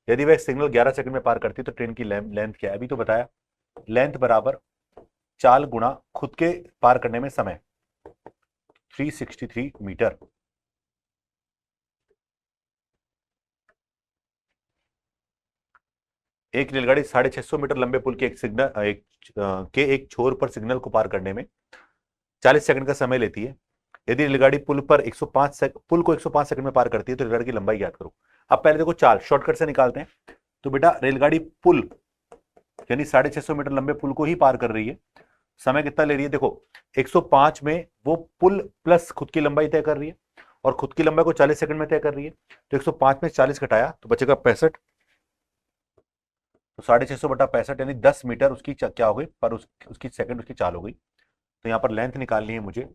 A: यदि वह सिग्नल 11 सेकंड में पार करती है तो ट्रेन की लेंथ क्या है? अभी तो बताया, लेंथ बराबर चाल गुणा खुद के पार करने में समय, 363 मीटर। एक रेलगाड़ी 650 मीटर लंबे पुल के एक छोर पर सिग्नल को पार करने में 40 सेकंड का समय लेती है। यदि रेलगाड़ी पुल को 105 सेकंड में पार करती है तो रेलगाड़ी की लंबाई ज्ञात करो। अब पहले देखो चाल शॉर्टकट से निकालते हैं। तो बेटा रेलगाड़ी पुल यानी 650 मीटर लंबे पुल को ही पार कर रही है, समय कितना ले रही है? देखो 105 में वो पुल प्लस खुद की लंबाई तय कर रही है और खुद की लंबाई को 40 सेकंड में तय कर रही है। तो 105 में 40 घटाया तो बचेगा 65। तो 650 बटा 65 यानी 10 मीटर उसकी क्या हो गई? पर उसकी सेकंड उसकी चाल हो गई। तो यहाँ पर लेंथ निकालनी है मुझे,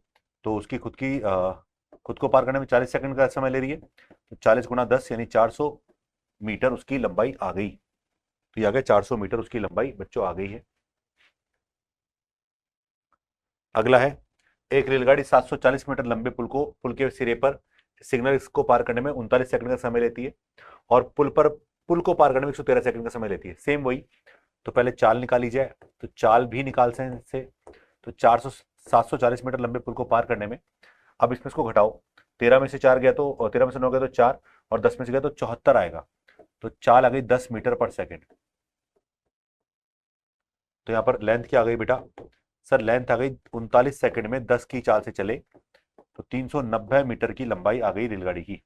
A: तो उसकी खुद को पार करने में 40 सेकंड का समय ले रही है। तो 40 गुणा 10 यानी 400 मीटर उसकी लंबाई आ गई। तो ये आ गया 400 मीटर उसकी लंबाई बच्चों आ गई है। अगला है, एक रेलगाड़ी 740 मीटर लंबे पुल के सिरे पर सिग्नल को पार करने में 39 सेकंड का समय लेती है और पुल को पार करने में 113 सेकंड का समय लेती है। सेम वही, तो पहले चाल निकाली जाए, तो चाल भी निकाल सकते हैं इससे। तो 740 मीटर लंबे पुल को पार करने में, अब इसमें इसको घटाओ, 13 में से 4 गया तो 13 में से 9 गया तो 4 और 10 में से गया तो 74 आएगा। तो चाल आ गई 10 मीटर पर सेकंड। तो यहाँ पर लेंथ क्या आ गई बेटा? सर लेंथ आ गई 39 सेकंड में 10 की चाल से चले तो 390 मीटर की लंबाई आ गई रेलगाड़ी की।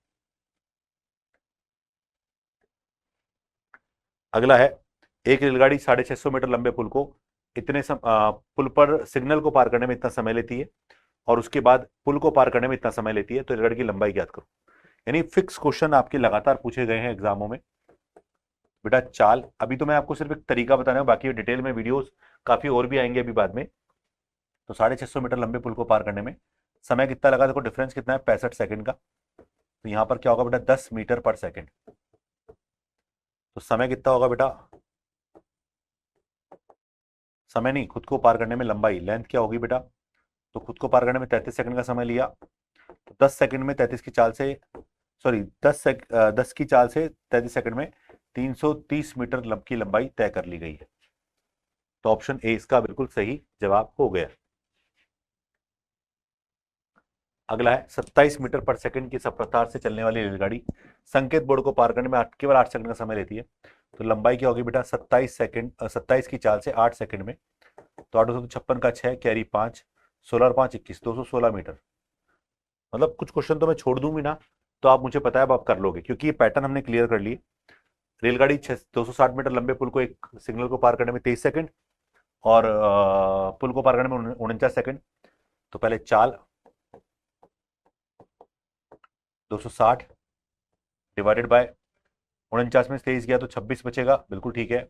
A: अगला है, एक रेलगाड़ी 650 मीटर लंबे पुल पर सिग्नल को पार करने में इतना समय लेती है और उसके बाद पुल को पार करने में इतना समय लेती है, तो रेलगाड़ी की लंबाई ज्ञात करो। यानी फिक्स क्वेश्चन आपके लगातार पूछे गए हैं एग्जामों में। बेटा चाल, अभी तो मैं आपको सिर्फ एक तरीका बता रहा हूँ, बाकी डिटेल में वीडियोस काफी और भी आएंगे अभी बाद में। तो 650 मीटर लंबे पुल को पार करने में समय कितना लगा? देखो डिफरेंस कितना है, 65 सेकंड का। तो यहाँ पर क्या होगा बेटा? 10 मीटर पर सेकंड। तो समय कितना होगा बेटा? समय नहीं, खुद को पार करने में लंबाई, लेंथ क्या होगी बेटा? तो खुद को पार करने में 33 सेकंड का समय लिया, तो 10 सेकंड में 33 की चाल से, सॉरी 10 की चाल से 33 सेकंड में 330 मीटर की लंबाई तय कर ली गई है। तो ऑप्शन ए इसका बिल्कुल सही जवाब हो गया। अगला है, 27 मीटर पर सेकंड की रफ्तार से चलने वाली रेलगाड़ी संकेत बोर्ड को पार करने में केवल 8 सेकंड का समय लेती है। तो लंबाई क्या होगी बेटा? 27 की चाल से 8 सेकंड में, तो 856 का 6 कैरी 5, 16 और 5 21, 216 मीटर। मतलब कुछ क्वेश्चन तो मैं छोड़ दूंगी ना, तो आप मुझे पता है अब आप कर लोगे, क्योंकि ये पैटर्न हमने क्लियर कर लिए। रेलगाड़ी 260 मीटर लंबे पुल को एक सिग्नल को पार करने में 23 सेकंड और पुल को पार करने में 49 सेकंड। तो पहले चाल 260 डिवाइडेड बाय 49 में 23 गया तो 26 बचेगा, बिल्कुल ठीक है।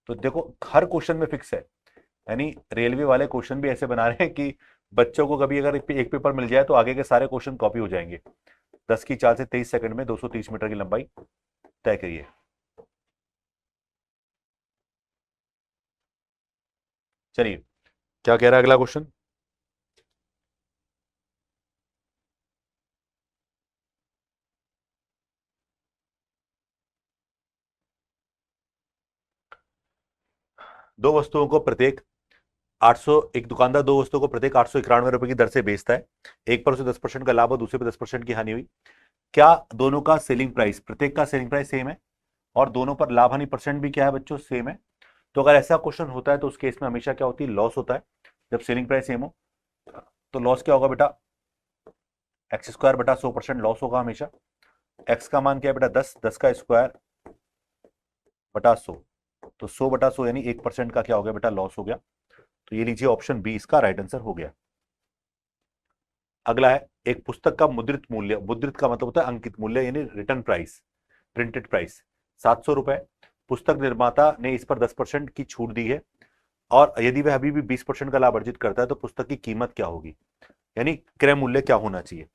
A: तो देखो हर क्वेश्चन में फिक्स है, यानी रेलवे वाले क्वेश्चन भी ऐसे बना रहे हैं कि बच्चों को कभी अगर एक पेपर मिल जाए तो आगे के सारे क्वेश्चन कॉपी हो जाएंगे। 10 की चाल से 23 सेकंड में 230 मीटर की लंबाई तय करिए। चलिए, क्या कह रहा है अगला क्वेश्चन? दो वस्तुओं को प्रत्येक 800 एक दुकानदार दो वस्तुओं को प्रत्येक 891 रुपए की दर से बेचता है। एक पर उसे 10% का लाभ और दूसरे पर 10% की हानि हुई। क्या दोनों का सेलिंग प्राइस, प्रत्येक का सेलिंग प्राइस सेम है और दोनों पर लाभ हानि परसेंट भी क्या है बच्चों? सेम है। तो अगर ऐसा क्वेश्चन होता है तो उस केस में हमेशा क्या होती है? लॉस होता है जब सेलिंग प्राइस सेम हो। तो लॉस क्या होगा बेटा? एक्स स्क्वायर बटा 100% लॉस होगा हमेशा। एक्स का मान क्या है बेटा? 10, 10 का स्क्वायर बटा 100, तो 100 बटा 100 यानी 1% का क्या हो गया बेटा? लॉस हो गया। तो ये लीजिए ऑप्शन बी इसका राइट आंसर हो गया। अगला है, एक पुस्तक का मुद्रित मूल्य, मुद्रित का मतलब होता है अंकित मूल्य यानी रिटर्न प्राइस, प्रिंटेड प्राइस 700 रुपए। पुस्तक निर्माता ने इस पर 10% की छूट दी है और यदि वह अभी भी 20% का लाभ अर्जित करता है तो पुस्तक की कीमत क्या होगी, यानी क्रय मूल्य क्या होना चाहिए।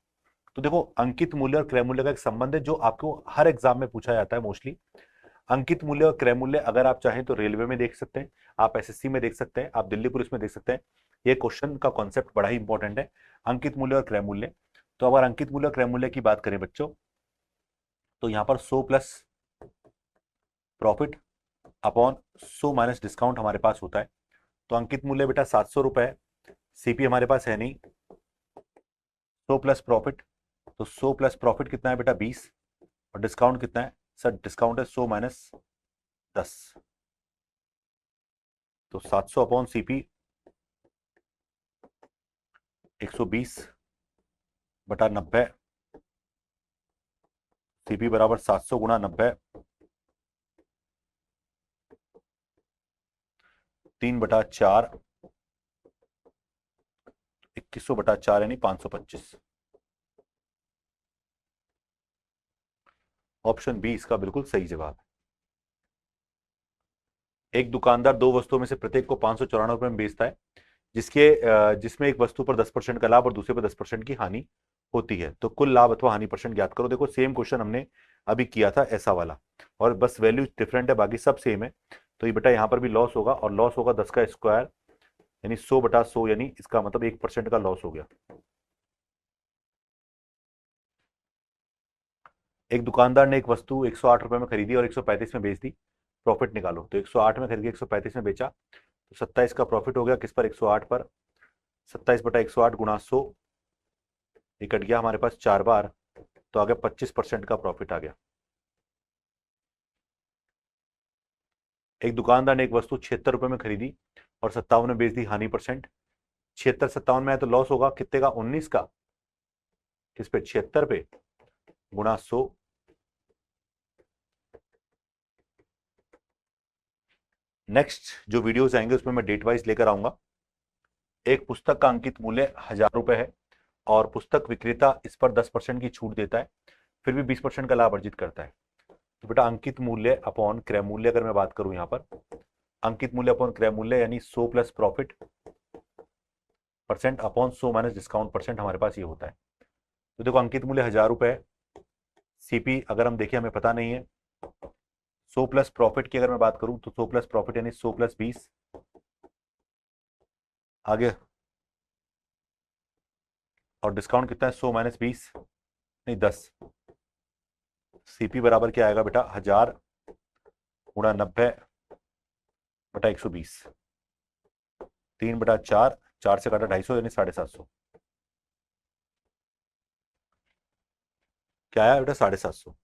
A: तो देखो अंकित मूल्य और क्रय मूल्य का एक संबंध है जो आपको हर एग्जाम में पूछा जाता है मोस्टली। अंकित मूल्य और क्रय मूल्य अगर आप चाहें तो रेलवे में देख सकते हैं, आप एसएससी में देख सकते हैं, आप दिल्ली पुलिस में देख सकते हैं। ये क्वेश्चन का कॉन्सेप्ट बड़ा ही इंपॉर्टेंट है, अंकित मूल्य और क्रय मूल्य। तो अगर अंकित मूल्य क्रय मूल्य की बात करें बच्चों, तो यहां पर 100 plus profit upon 100 minus discount हमारे पास होता है। तो अंकित मूल्य बेटा 700 रुपए है, सीपी हमारे पास है नहीं, 100 प्लस प्रॉफिट, तो 100 प्लस प्रॉफिट कितना है बेटा 20, और डिस्काउंट कितना है सर, डिस्काउंट है 100 माइनस 10, तो 700 अपॉन सीपी 120 बटा 90, सीपी बराबर 700 गुणा 90, 3/4, 2100 बटा 4 यानी 525। ऑप्शन बी इसका बिल्कुल सही जवाब है। एक दुकानदार दो वस्तुओं में से प्रत्येक को 594 में बेचता है, जिसमें एक वस्तु पर 10% का लाभ और दूसरे पर 10% की हानि होती है, तो कुल लाभ अथवा हानि परसेंट ज्ञात करो। देखो सेम क्वेश्चन हमने अभी किया था ऐसा वाला, और बस वैल्यू डिफरेंट है, बाकी सब सेम है। तो ये बेटा यहाँ पर भी लॉस होगा, और लॉस होगा 10 का स्क्वायर यानी 100/100, यानी इसका मतलब 1% का लॉस हो गया। एक दुकानदार ने एक वस्तु 108 रुपए में खरीदी और 135 में बेच दी, प्रॉफिट निकालो। तो 108 में खरीदी, 135 में बेचा, तो 27 का प्रॉफिट हो गया किस पर, 108 पर। 27/108 गुणा 100, ये कट गया हमारे पास 4 बार, तो आ गया 25% का प्रॉफिट आ गया। एक दुकानदार ने एक वस्तु 76 रुपए में खरीदी और 57 में बेच दी, हानि परसेंट। 76 57 में है तो लॉस होगा कितने का, 19 का, किस पे, 76 पे, गुणा 100। नेक्स्ट जो वीडियोस आएंगे उसमें मैं डेट वाइज लेकर आऊंगा। एक पुस्तक का अंकित मूल्य 1000 रुपए है और पुस्तक विक्रेता इस पर 10% की छूट देता है, फिर भी 20% का लाभ अर्जित करता है। तो बेटा अंकित मूल्य अपॉन क्रय मूल्य अगर मैं बात करूं, यहां पर अंकित मूल्य अपॉन क्रय मूल्य यानी 100 plus profit percent upon 100 minus discount percent, हमारे पास ये होता है। तो देखो अंकित मूल्य 1000 रुपए है, सीपी अगर हम देखें हमें पता नहीं है। 100 प्लस प्रॉफिट की अगर मैं बात करूं तो 100 प्लस प्रॉफिट यानी 100 प्लस 20, आगे, और डिस्काउंट कितना है 100 माइनस 20 नहीं 10, सीपी बराबर क्या आएगा बेटा 1000 गुणा 90/120, 3/4, 4 से काटा 250 यानी 750। क्या आया बेटा 750।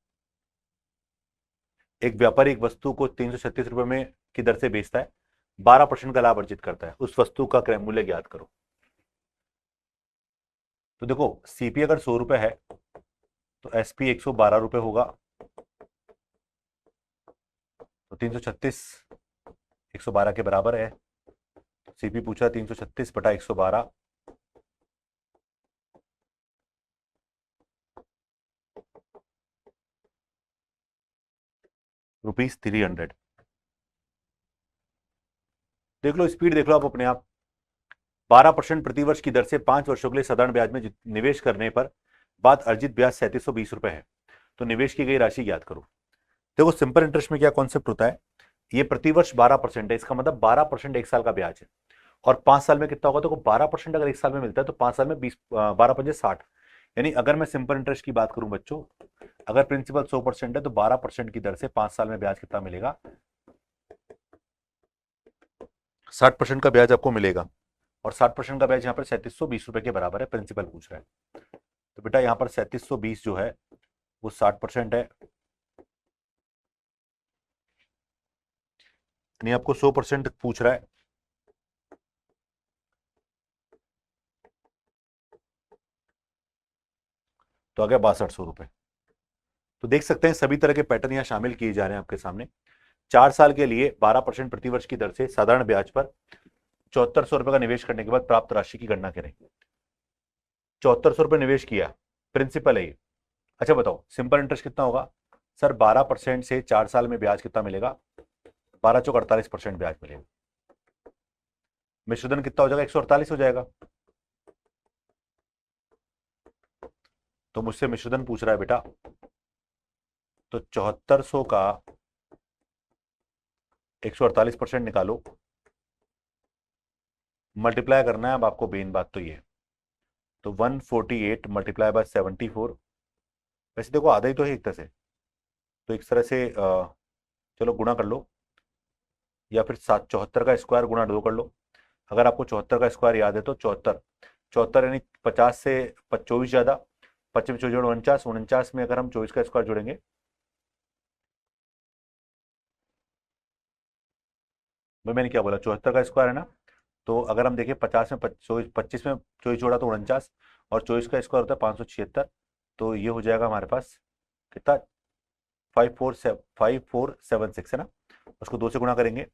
A: एक व्यापारी एक वस्तु को 336 रुपए में की दर से बेचता है, 12% का लाभ अर्जित करता है, उस वस्तु का क्रय मूल्य ज्ञात करो। तो देखो सीपी अगर 100 रुपए है तो एसपी 112 रुपए होगा, तो 336 112 के बराबर है। सीपी पूछा 336/112, ₹300। देख लो स्पीड, देख लो आप अपने आप। 12% प्रतिवर्ष की दर से 5 वर्षों के लिए साधारण ब्याज में निवेश करने पर बाद अर्जित ब्याज 3720 रुपए है, तो निवेश की गई राशि ज्ञात करो। देखो सिंपल इंटरेस्ट में क्या कॉन्सेप्ट होता है, ये प्रतिवर्ष 12% है, इसका मतलब 12% एक साल का ब्याज है, और 5 साल में कितना होगा, तो 12% अगर एक साल में मिलता है तो 5 साल में 20, 12×5 = 60। यानी अगर मैं सिंपल इंटरेस्ट की बात करूं बच्चों, अगर प्रिंसिपल 100% है तो 12% की दर से 5 साल में ब्याज कितना मिलेगा, 60% का ब्याज आपको मिलेगा, और 60% का ब्याज यहाँ पर 3720 रुपए के बराबर है, प्रिंसिपल पूछ रहा है। तो बेटा यहाँ पर 3720 जो है वो 60% है, यानी आपको 100% पूछ रहा है। तो आ गया 6200 रुपए। तो देख सकते हैं सभी तरह के पैटर्न यहाँ शामिल किए जा रहे हैं आपके सामने। 4 साल के लिए 12% प्रतिवर्ष की दर से साधारण ब्याज पर 7400 रुपए का निवेश करने के बाद प्राप्त राशि की गणना करें। 7400 रुपए निवेश किया, प्रिंसिपल है ये। अच्छा बताओ सिंपल इंटरेस्ट कितना होगा सर, 12% से 4 साल में ब्याज कितना मिलेगा, 12×4 48% ब्याज मिलेगा। मिश्रधन कितना हो जाएगा, 148 हो जाएगा। तो मुझसे मिश्रधन पूछ रहा है बेटा, तो 7400 का 148% निकालो, मल्टीप्लाई करना है अब आपको, मेन बात तो ये है। तो 148 मल्टीप्लाई बाय 74, वैसे देखो आधा ही तो है एक तरह से, तो एक तरह से चलो गुणा कर लो, या फिर 74 का स्क्वायर गुणा 2 कर लो। अगर आपको 74 का स्क्वायर याद है तो 74, 74 यानी 50 से 24 ज्यादा, 25 में 24 जोड़ 49, 49 में अगर हम 24 का स्क्वायर जोड़ेंगे, मैंने क्या बोला, 74 का स्क्वायर है ना, तो अगर हम देखें 50 में 25 में 24 जोड़ा तो 49, और 24 का स्क्वायर होता है 576, तो ये हो जाएगा हमारे पास कितना, 5476 है ना, उसको 2 से गुणा करेंगे,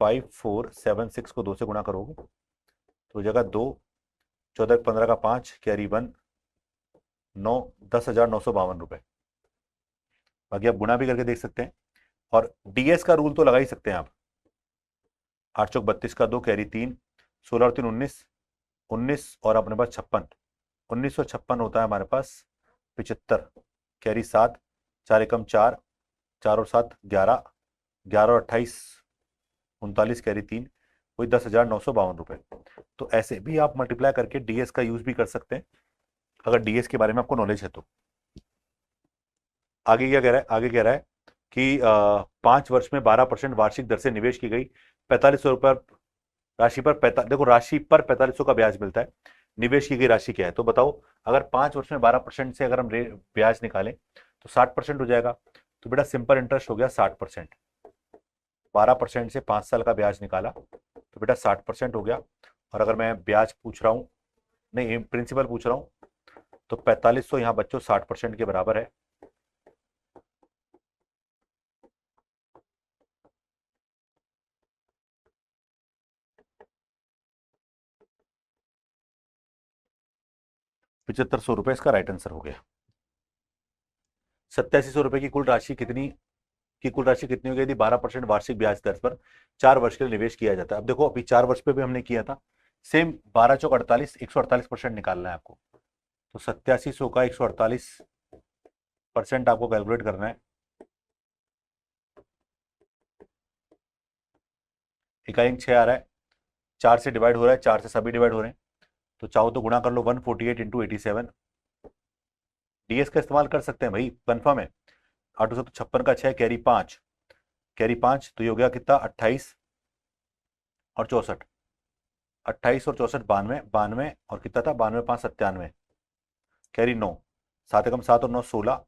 A: 5476 को 2 से गुणा करोगे तो हो जाएगा 2, 14 15 का 5 कैरी 1, 9, 10,952 रुपए। बाकी आप गुणा भी करके देख सकते हैं, और डीएस का रूल तो लगा ही सकते हैं आप, 8 चौक 32 का 2 कैरी 3, 16 और 3 19, 19 और अपने पास 56, 1956 होता है हमारे पास 75, कैरी 7, 4 एकम 4, 4 और 7 11, 11 और 28 39 कैरी 3, वही 10,952 रुपए। तो ऐसे भी आप मल्टीप्लाई करके डीएस का यूज भी कर सकते हैं, अगर डीएस के बारे में आपको नॉलेज है तो। आगे क्या कह रहा है, आगे कह रहा है कि 5 वर्ष में 12% वार्षिक दर से निवेश की गई 4500 रुपये राशि पर देखो राशि पर 4500 का ब्याज मिलता है, निवेश की गई राशि क्या है, तो बताओ। अगर 5 वर्ष में 12% से अगर हम ब्याज निकालें तो 60% हो जाएगा, तो बेटा सिंपल इंटरेस्ट हो गया 60%। 12% से 5 साल का ब्याज निकाला तो बेटा 60% हो गया। और अगर मैं ब्याज पूछ रहा हूँ, नहीं प्रिंसिपल पूछ रहा हूँ, तो 4500 यहाँ बच्चों 60% के बराबर है। ₹7500 इसका राइट आंसर हो गया। 8700 रुपए की कुल राशि कितनी हो गई थी, 12% वार्षिक ब्याज दर पर 4 वर्ष के लिए निवेश किया जाता है। अब देखो अभी 4 वर्ष पे भी हमने किया था, सेम 12 चौक 48, 148% निकालना है आपको, तो 8700 का 148% आपको कैलकुलेट करना है। इकाई अंक 6 आ रहा है, 4 से डिवाइड हो रहा है, 4 से सभी डिवाइड हो रहे हैं, तो चाहो तो गुणा कर लो, 148 इंटू 87। डीएस का इस्तेमाल कर सकते हैं भाई, कंफर्म है। 856 का 6 कैरी 5, कैरी 5, तो ये हो गया कितना 28 और 64, 28 और 64 92, 92 और कितना था 92 5 97, कैरी 9, 7 एकम 7 और 9 16,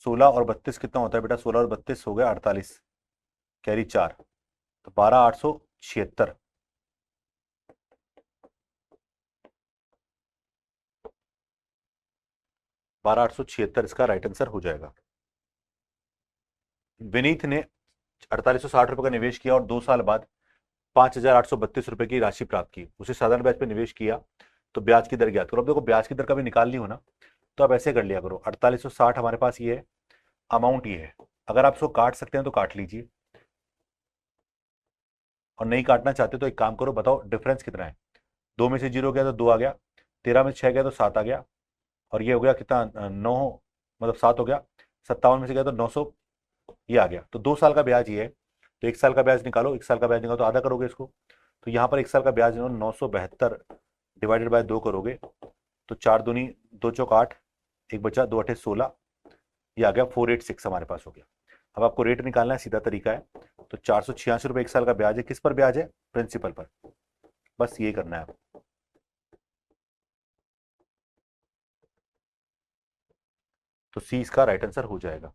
A: 16 और 32 कितना होता है बेटा, 16 और 32 हो गया 48, कैरी 4, तो 12,876। 12,876 इसका राइट आंसर हो जाएगा। विनीत ने 4860 रुपए का निवेश किया और 2 साल बाद 5,832 रुपए की राशि प्राप्त की, उसे साधारण ब्याज पर निवेश किया, तो ब्याज की दर ज्ञात करो। अब देखो ब्याज की दर कभी निकालनी हो ना, तो आप ऐसे कर लिया करो, 4860 हमारे पास ये है, अमाउंट ये है, अगर आप इसको काट सकते हैं तो काट लीजिए, और नहीं काटना चाहते तो एक काम करो, बताओ डिफरेंस कितना है। 2 में से 0 गया तो 2 आ गया, 13 में 6 गया तो 7 आ गया, और ये हो गया कितना 9, मतलब 7 हो गया, 57 में से गया तो 900, ये आ गया। तो 2 साल का ब्याज ये है, तो 1 साल का ब्याज निकालो, 1 साल का ब्याज निकालो तो आधा करोगे इसको, तो यहाँ पर 1 साल का ब्याज 972 डिवाइडेड बाय 2 करोगे, तो 4 दूनी 2 चौक 8, एक बचा 2 अठे 16, ये आ गया 486 हमारे पास हो गया। अब आपको रेट निकालना है, सीधा तरीका है, तो 486 रुपये 1 साल का ब्याज है, किस पर ब्याज है, प्रिंसिपल पर, बस ये करना है आपको। तो सी इसका राइट आंसर हो जाएगा।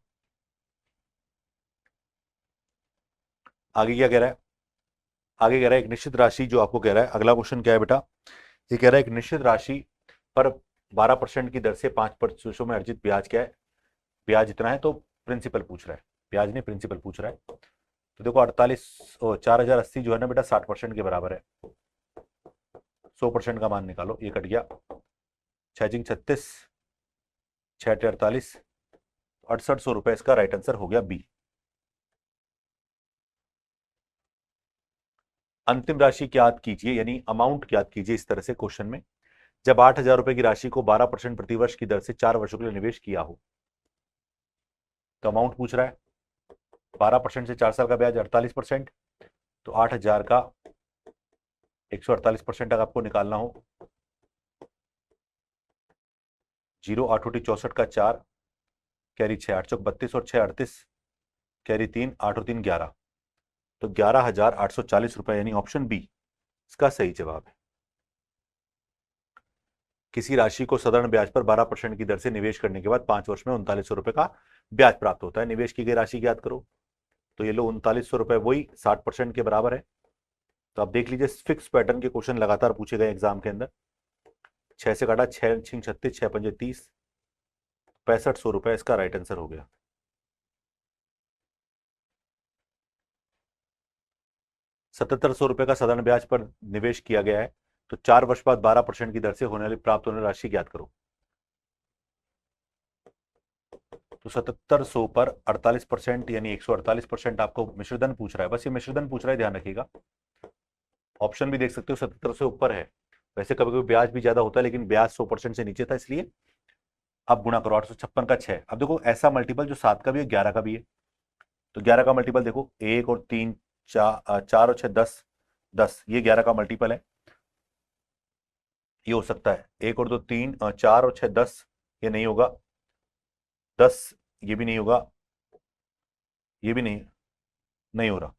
A: आगे क्या कह रहा है, आगे कह रहा है एक निश्चित राशि, जो आपको कह रहा है अगला क्वेश्चन क्या है बेटा, ये कह रहा है एक निश्चित राशि पर 12% की दर से 5 वर्षों में अर्जित ब्याज क्या है, ब्याज इतना है, तो प्रिंसिपल पूछ रहा है, ब्याज नहीं प्रिंसिपल पूछ रहा है। तो देखो 4080 जो है ना बेटा 60% के बराबर है, 100% का मान निकालो, ये कट गया, 6 36, 6 48, 6800 रुपए इसका राइट आंसर हो गया बी। अंतिम राशि ज्ञात कीजिए, यानी अमाउंट ज्ञात कीजिए इस तरह से क्वेश्चन में, जब 8,000 रुपए की राशि को 12% प्रतिवर्ष की दर से 4 वर्षों के लिए निवेश किया हो। तो अमाउंट पूछ रहा है, 12% से 4 साल का ब्याज 48%, तो 8,000 का 148% अगर आपको निकालना हो जीरो, 8 रोटी 64 का 4, कैरी 6, 8 चौक 32 और 6 38, कैरी 3, 8 और 3 11, तो 11,840 रुपए, यानी ऑप्शन बी इसका सही जवाब है। किसी राशि को साधारण ब्याज पर 12% की दर से निवेश करने के बाद 5 वर्ष में 3900 रुपए का ब्याज प्राप्त होता है। निवेश की गई राशि याद करो, तो ये लो 3900 रुपए वही 60% के बराबर है। तो आप देख लीजिए फिक्स पैटर्न के क्वेश्चन लगातार पूछे गए एग्जाम के अंदर। 6 से काटा 6 छिंग 36, 6 पंजे 30, 6500 रुपए इसका राइट आंसर हो गया। ₹7700 का साधारण ब्याज पर निवेश किया गया है, तो 4 वर्ष बाद 12% की दर से होने वाली प्राप्त होने वाली राशि ज्ञात करो। तो 7700 पर 48% यानी 148% आपको मिश्रधन पूछ रहा है, बस ये मिश्रधन पूछ रहा है, ध्यान रखिएगा। ऑप्शन भी देख सकते हो 77 से ऊपर है, वैसे कभी कभी ब्याज भी ज्यादा होता है, लेकिन ब्याज 100% से नीचे था, इसलिए अब गुणा करो 856 का 6। अब देखो ऐसा मल्टीपल जो 7 का भी है 11 का भी है, तो 11 का मल्टीपल देखो 1 और 3 4 और 6 10, 10 ये 11 का मल्टीपल है। ये हो सकता है 1 और 2 3 4 और 6 10, ये नहीं होगा। 10 ये भी नहीं होगा, ये भी नहीं हो रहा,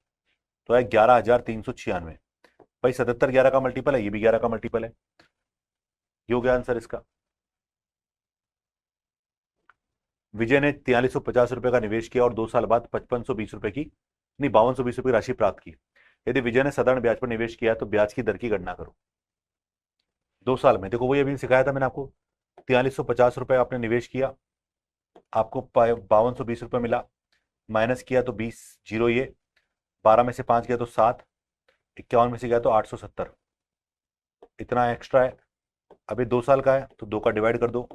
A: तो है 11,396। भाई 77 11 का मल्टीपल है, ये भी 11 का मल्टीपल है, ये हो गया आंसर इसका। विजय ने 4350 रुपए का निवेश किया और 2 साल बाद 5520 रुपए की नहीं 5220 रुपए की राशि प्राप्त की। यदि विजय ने साधारण ब्याज पर निवेश किया तो ब्याज की दर की गणना करो। 2 साल में देखो वही अभी सिखाया था मैंने आपको, 4350 रुपए आपने निवेश किया, आपको 5220 रुपए मिला, माइनस किया तो 20, जीरो ये 12 में से 5 गया तो 7, 51 में से गया तो 870, इतना एक्स्ट्रा है। अभी 2 साल का है तो 2 का डिवाइड कर दो,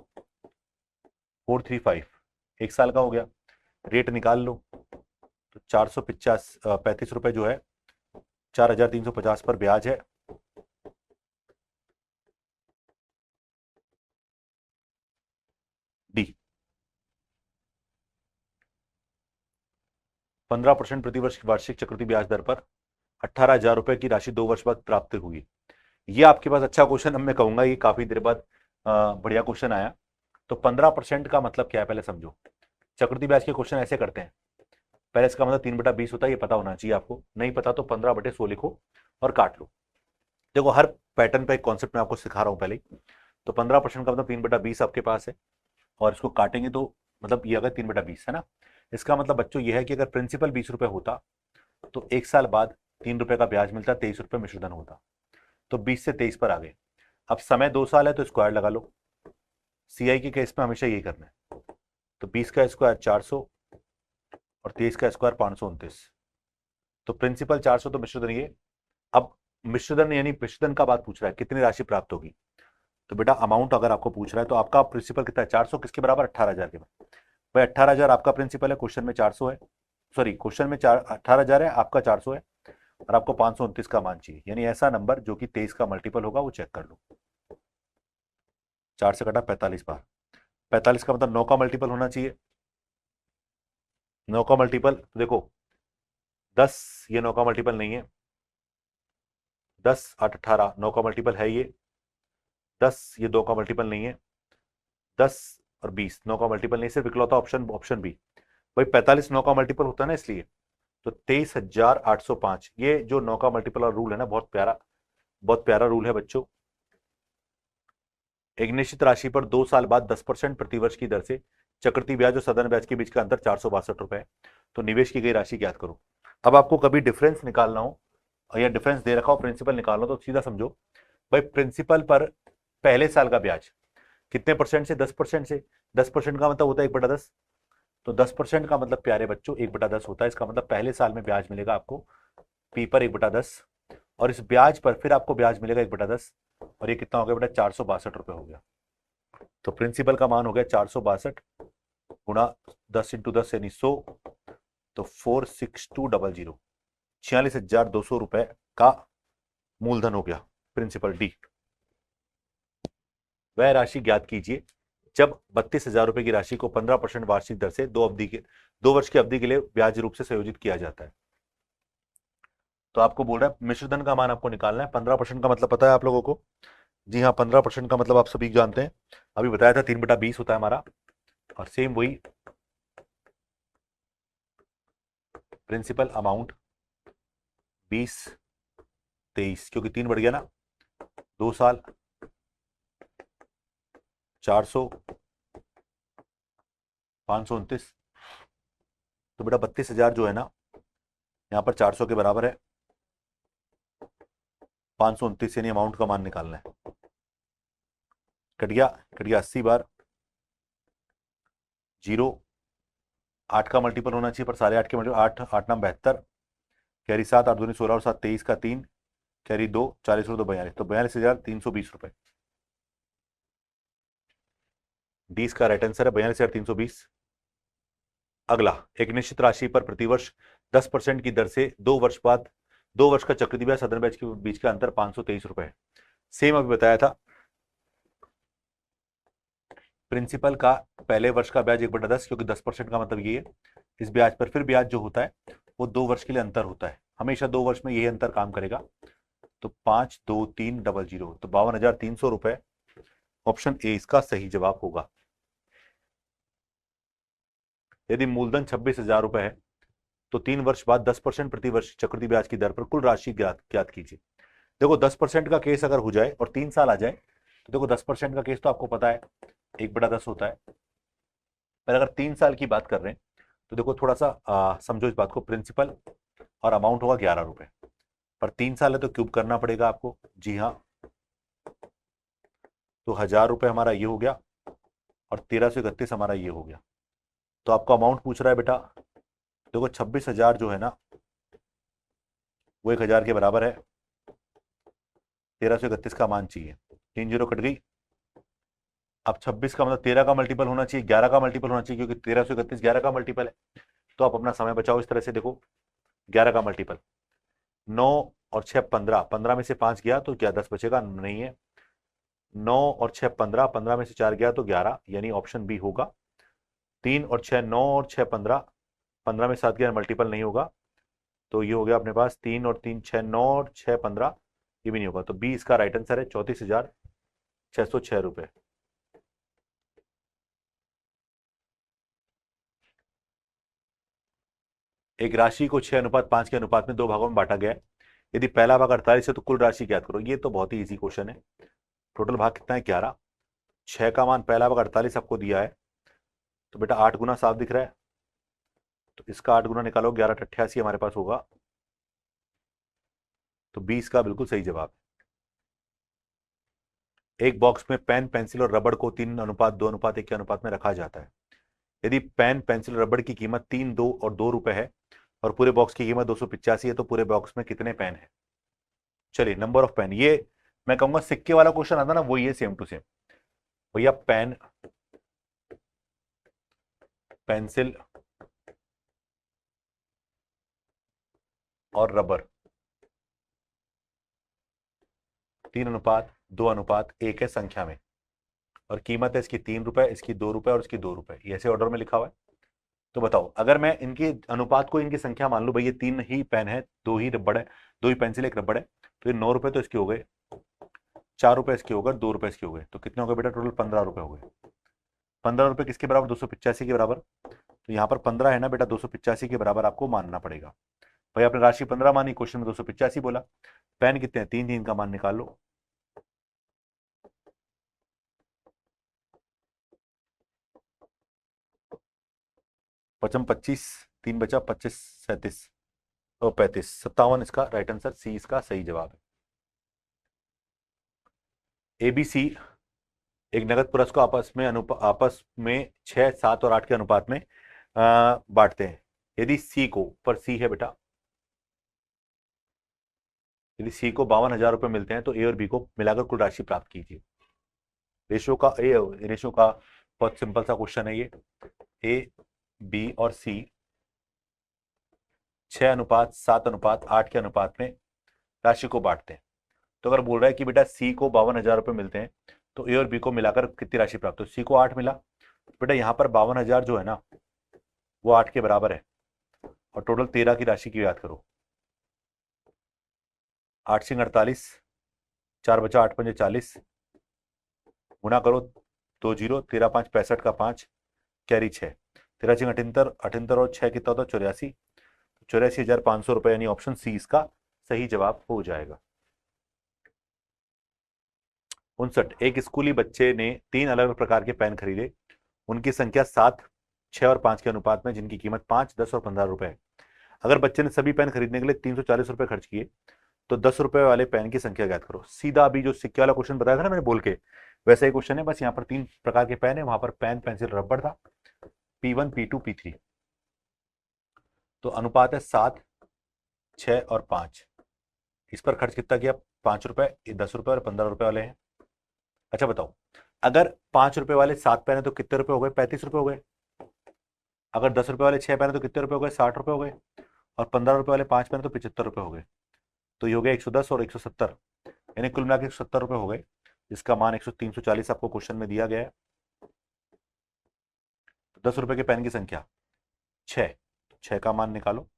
A: 435, 1 साल का हो गया। रेट निकाल लो, तो 435 रुपए जो है 4350 पर ब्याज है। डी 15% प्रतिवर्ष वार्षिक चक्रवृद्धि ब्याज दर पर 18,000 रुपए की राशि 2 वर्ष बाद प्राप्त हुई। ये आपके पास अच्छा क्वेश्चन, अब मैं कहूंगा ये काफी देर बाद बढ़िया क्वेश्चन आया। तो 15% का मतलब क्या है पहले समझो। चक्रवृद्धि ब्याज के क्वेश्चन ऐसे करते हैं, पहले इसका मतलब 3/20 होता है, ये पता होना चाहिए आपको, नहीं पता तो 15/100 लिखो और काट लो। देखो हर पैटर्न पे एक कॉन्सेप्ट मैं आपको सिखा रहा हूं पहले ही। तो 15% का मतलब 3/20 आपके पास है, और इसको काटेंगे तो मतलब ये अगर 3/20 है ना, इसका मतलब बच्चों ये है कि अगर प्रिंसिपल 20 रुपए होता तो 1 साल बाद 3 रुपए का ब्याज मिलता, 23 रुपए मिश्रधन होता, तो 20 से 23 पर आ गए। अब समय 2 साल है तो स्क्वायर लगा लो, सीआई के केस में हमेशा यही करना है। तो 20 का स्क्वायर 400 और 23 का स्क्वायर 529, तो प्रिंसिपल 400 तो मिश्रधन ये। अब मिश्रधन यानी मिश्रधन का बात पूछ रहा है कितनी राशि प्राप्त होगी, तो बेटा अमाउंट अगर आपको पूछ रहा है तो आपका प्रिंसिपल कितना है 400, किसके बराबर 18,000 के बराबर। भाई 18,000 आपका प्रिंसिपल है, क्वेश्चन में 400 है, सॉरी क्वेश्चन में 18,000 है, आपका 400 है, और आपको 529 का मान चाहिए, यानी ऐसा नंबर जो कि 23 का मल्टीपल होगा वो चेक कर लो। 4 से कटा 45 बार, 45 का मतलब 9 का मल्टीपल होना चाहिए। 9 का मल्टीपल देखो 10, ये 9 का मल्टीपल नहीं है, 10 8 18 9 का मल्टीपल है ये, 10 ये 2 का मल्टीपल नहीं है, 10 और 20 9 का मल्टीपल नहीं, सिर्फ इकलौता ऑप्शन ऑप्शन बी। भाई 45 9 का मल्टीपल होता है ना, इसलिए तो 23,805, ये जो 9 का मल्टीपल और रूल है ना, बहुत प्यारा रूल है बच्चों। एक निश्चित राशि पर 2 साल बाद 10% प्रतिवर्ष की दर से चक्रवृद्धि ब्याज और साधारण ब्याज के बीच का अंतर 462 रुपए है, तो निवेश की गई राशि ज्ञात करो। अब आपको कभी डिफरेंस निकालना हो या डिफरेंस दे रखा हो प्रिंसिपल निकालना, तो सीधा समझो भाई प्रिंसिपल पर पहले साल का ब्याज कितने परसेंट से, 10% से। 10% का मतलब होता है 1/10, तो 10% का मतलब प्यारे बच्चों 1/10 होता है। इसका मतलब पहले साल में ब्याज मिलेगा आपको पी पर 1/10, और इस ब्याज पर फिर आपको ब्याज मिलेगा 1/10, और ये कितना हो गया बेटा 462 रुपए हो गया। तो प्रिंसिपल का मान हो गया 462 गुणा 10 × 10 यानी 100, तो 46200, 46,200 रुपए का मूलधन हो गया प्रिंसिपल डी। वह राशि ज्ञात कीजिए जब 32,000 रुपए की राशि को 15% वार्षिक दर से 2 वर्ष की अवधि के लिए ब्याज रूप से संयोजित किया जाता है। तो आपको बोल रहा है मिश्रधन का मान आपको निकालना है। 15% का मतलब पता है आप लोगों को, जी हाँ, 15% का मतलब आप सभी जानते हैं, अभी बताया था 3/20 होता है हमारा। और सेम वही प्रिंसिपल अमाउंट 20/23, क्योंकि 3 बढ़ गया ना, 2 साल 400 529, तो बेटा 32,000 जो है ना, यहाँ पर 400 के बराबर है, 529 यानी अमाउंट का मान निकालना है। कट गया 80 बार, 0 8 का मल्टीपल होना चाहिए, पर सारे 8 के मल्टीपल, 8 8 नाम 72, कैरी 7, 8 दूनी 16 और 7 23 का 3, कैरी 2 40 और 2 42, तो 42,320 रुपए डी इसका राइट आंसर है, 42,320। अगला, एक निश्चित राशि पर प्रतिवर्ष 10% की दर से 2 वर्ष बाद 2 वर्ष का चक्रवृद्धि ब्याज सदन ब्याज के बीच का अंतर 523 रुपए है। सेम अभी बताया था, प्रिंसिपल का पहले वर्ष का ब्याज 1/10, क्योंकि 10% का मतलब ये है। इस ब्याज पर फिर ब्याज जो होता है वो 2 वर्ष के लिए अंतर होता है, हमेशा 2 वर्ष में यही अंतर काम करेगा। तो 52300, तो 52,300 रुपए, ऑप्शन ए इसका सही जवाब होगा। यदि मूलधन 26,000 रुपए है तो 3 वर्ष बाद 10% प्रति वर्ष चक्रवृद्धि ब्याज की दर पर कुल राशि ज्ञात कीजिए। देखो 10% का केस अगर हो जाए और 3 साल आ जाए, तो देखो 10% का केस तो आपको पता है 1/10 होता है, पर अगर 3 साल की बात कर रहे हैं तो देखो थोड़ा सा समझो इस बात को, प्रिंसिपल और अमाउंट होगा 11 रुपए, पर 3 साल है तो क्यूब करना पड़ेगा आपको। जी हाँ, तो 1,000 रुपए हमारा ये हो गया और 1331 हमारा ये हो गया। तो आपको अमाउंट पूछ रहा है बेटा, देखो 26,000 जो है ना वो 1,000 के बराबर है, 1331 का मान चाहिए, 3 जीरो कट गई। अब 26 का मतलब 13 का मल्टीपल होना चाहिए, 11 का मल्टीपल होना चाहिए, क्योंकि 1331 11 का मल्टीपल है। तो आप अपना समय बचाओ इस तरह से, देखो 11 का मल्टीपल 9 और 6 15, 15 में से 5 गया तो क्या 10 बचेगा, नहीं है। 9 और 6 15, 15 में से 4 गया तो 11, यानी ऑप्शन बी होगा। 3 और 6 9 और 6 15, 15 में 7 गया मल्टीपल नहीं होगा, तो ये हो गया अपने पास 3 और 3 6 9 और 6 15, ये भी नहीं होगा, तो बी इसका राइट आंसर है 34,606 रुपए। एक राशि को 6:5 के अनुपात में 2 भागों में बांटा गया है, यदि पहला भाग 48 है तो कुल राशि ज्ञात करो। ये तो बहुत ही इजी क्वेश्चन है। टोटल भाग कितना है 11, 6 का मान पहला भाग 48 आपको दिया है, तो बेटा 8 गुना साफ दिख रहा है, तो इसका 8 गुना निकालो, 11 हमारे पास होगा, तो 20 का बिल्कुल सही जवाब। एक बॉक्स में पेन पेंसिल और रबड़ को 3:2:1 के अनुपात में रखा जाता है। यदि पेन पेंसिल रबड़ की कीमत 3 2 और 2 रुपए है और पूरे बॉक्स की कीमत 285 है, तो पूरे बॉक्स में कितने पेन है। चलिए, नंबर ऑफ पेन, ये मैं कहूंगा सिक्के वाला क्वेश्चन आता ना, वो ये सेम टू सेम। भैया पेन पेंसिल और रबर 3:2:1 है संख्या में, और कीमत है इसकी 3 रुपए, इसकी 2 रुपए और इसकी 2 रुपए, ये ऐसे ऑर्डर में लिखा हुआ है। तो बताओ, अगर मैं इनके अनुपात को इनकी संख्या मान लू, भाई ये 3 ही पेन है, 2 ही रबड़ है, 2 ही पेंसिल 1 रबड़ है, तो ये 9 रुपए तो इसके हो गए, 4 रुपए इसके हो गए, 2 रुपए इसके हो गए, तो कितने हो गए बेटा, टोटल 15 रुपए हो गए। 15 रुपए किसके बराबर, 285 के बराबर, तो यहाँ पर 15 है ना बेटा, 285 के बराबर आपको मानना पड़ेगा। भाई आपने राशि 15 मानी, क्वेश्चन में 285 बोला, पेन कितने हैं 3, 3 का मान निकाल लो। पचम 25, 3 बचा, 25 37 और 35 57, इसका राइट आंसर सी इसका सही जवाब है। एबीसी एक नगद पुरस्कार आपस में 6 7 और 8 के अनुपात में बांटते हैं। यदि सी को, पर सी है बेटा, यदि सी को 52,000 रुपए मिलते हैं तो ए और बी को मिलाकर कुल राशि प्राप्त कीजिए। रेशो का बहुत सिंपल सा क्वेश्चन है ये। ए बी और सी 6:7:8 के अनुपात में राशि को बांटते हैं। तो अगर बोल रहा है कि बेटा सी को 52,000 रुपए मिलते हैं तो ए और बी को मिलाकर कितनी राशि प्राप्त हो, सी को 8 मिला, बेटा यहाँ पर 52,000 जो है ना वो 8 के बराबर है, और टोटल 13 की राशि की याद करो। 8 सिंह 48, 4 बचा, 8 पंजे 40, गुणा करो 2 0, 13 5 65 का 5, कैरी 6, 13 78, 78 और 6 कितना होता है 84, 84,500 रुपए, यानी ऑप्शन सी इसका सही जवाब हो जाएगा। 59, एक स्कूली बच्चे ने 3 अलग अलग प्रकार के पेन खरीदे, उनकी संख्या 7, 6 और 5 के अनुपात में, जिनकी कीमत 5, 10 और 15 रुपए है। अगर बच्चे ने सभी पेन खरीदने के लिए 340 रुपए खर्च किए तो 10 रुपए वाले पेन की संख्या ज्ञात करो। सीधा अभी जो सिक्के वाला क्वेश्चन बताया था ना मैंने बोल के, वैसा ही क्वेश्चन है, बस यहाँ पर 3 प्रकार के पेन है, वहां पर पेन, पेंसिल, रबड़ था, P1 P2 P3। तो अनुपात है 7, 6 और 5। इस पर खर्च कितना किया, 5 रुपए, 10 रुपए और 15 रुपए वाले हैं। अच्छा बताओ, अगर 5 रुपए वाले 7 पेन है तो कितने रुपए हो गए, 35 रुपए हो गए। अगर 10 रुपए वाले 6 पेन है तो कितने रुपए हो गए, 60 रुपए हो गए। और 15 रुपए वाले 5 पेन है तो 75 रुपए हो गए। तो ये हो गया 110 और 170, यानी कुल मिलाकर 170 रुपए हो गए, जिसका मान 340 आपको क्वेश्चन में दिया गया है। 10 रुपए के पेन की संख्या 6, 6 का मान निकालो,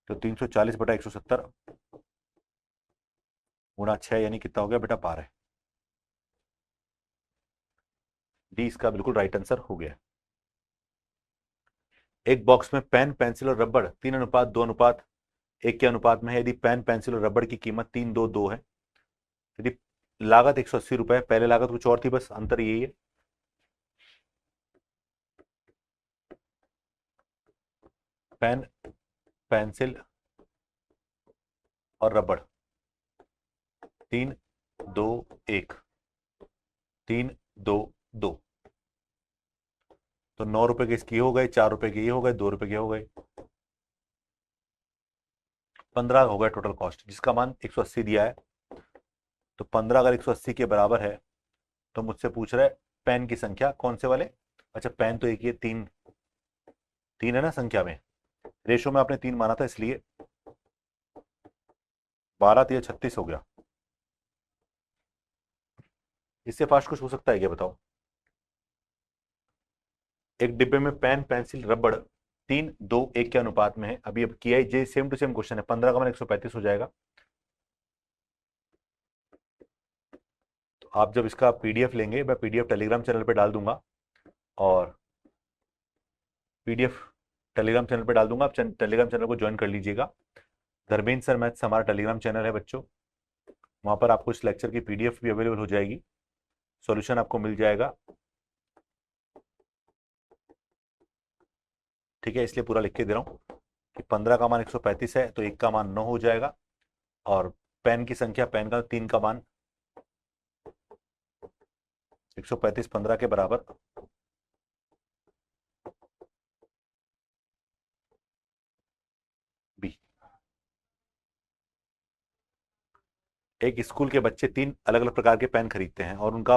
A: तो 340 बटा 170 गुणा 6, यानी कितना हो गया बेटा 12। डी इसका बिल्कुल राइट आंसर हो गया। एक बॉक्स में पेन, पेंसिल और रबड़ 3:2:1 के अनुपात में है। यदि पेन, पेंसिल और रबड़ की कीमत 3:2:2 है, यदि लागत 180 रुपए, पहले लागत कुछ और थी, बस अंतर यही है। पेन, पेंसिल और रबड़ 3:2:1, 3:2:2, तो 9 रुपए के इसकी हो गए, 4 रुपए के ये हो गए, 2 रुपए के हो गए, 15 हो गया टोटल कॉस्ट, जिसका मान 180 दिया है। तो 15 अगर 180 के बराबर है तो मुझसे पूछ रहा है पेन की संख्या, कौन से वाले। अच्छा पेन तो एक ही है, 3 3 है ना संख्या में, रेशो में आपने 3 माना था, इसलिए 12 3 36 हो गया। इससे फास्ट कुछ हो सकता है क्या बताओ। एक डिब्बे में पेन, पेंसिल, रबड़ 3:2:1 के अनुपात में है। अभी अब किया जे सेम टू सेम क्वेश्चन है, 15 का मान 135 हो जाएगा। तो आप जब इसका पीडीएफ लेंगे, मैं पीडीएफ टेलीग्राम चैनल पे डाल दूंगा, और पीडीएफ टेलीग्राम चैनल पे डाल दूंगा, आप टेलीग्राम चैनल को ज्वाइन कर लीजिएगा। धर्मेंद्र सर मैथ्स हमारा टेलीग्राम चैनल है बच्चों, वहां पर आपको इस लेक्चर की पीडीएफ भी अवेलेबल हो जाएगी, सॉल्यूशन आपको मिल जाएगा। ठीक है, इसलिए पूरा लिख के दे रहा हूँ कि 15 का मान 135 है तो 1 का मान 9 हो जाएगा, और पेन की संख्या, पेन का 3 का मान 135 15 के बराबर, बी। एक स्कूल के बच्चे 3 अलग अलग प्रकार के पेन खरीदते हैं और उनका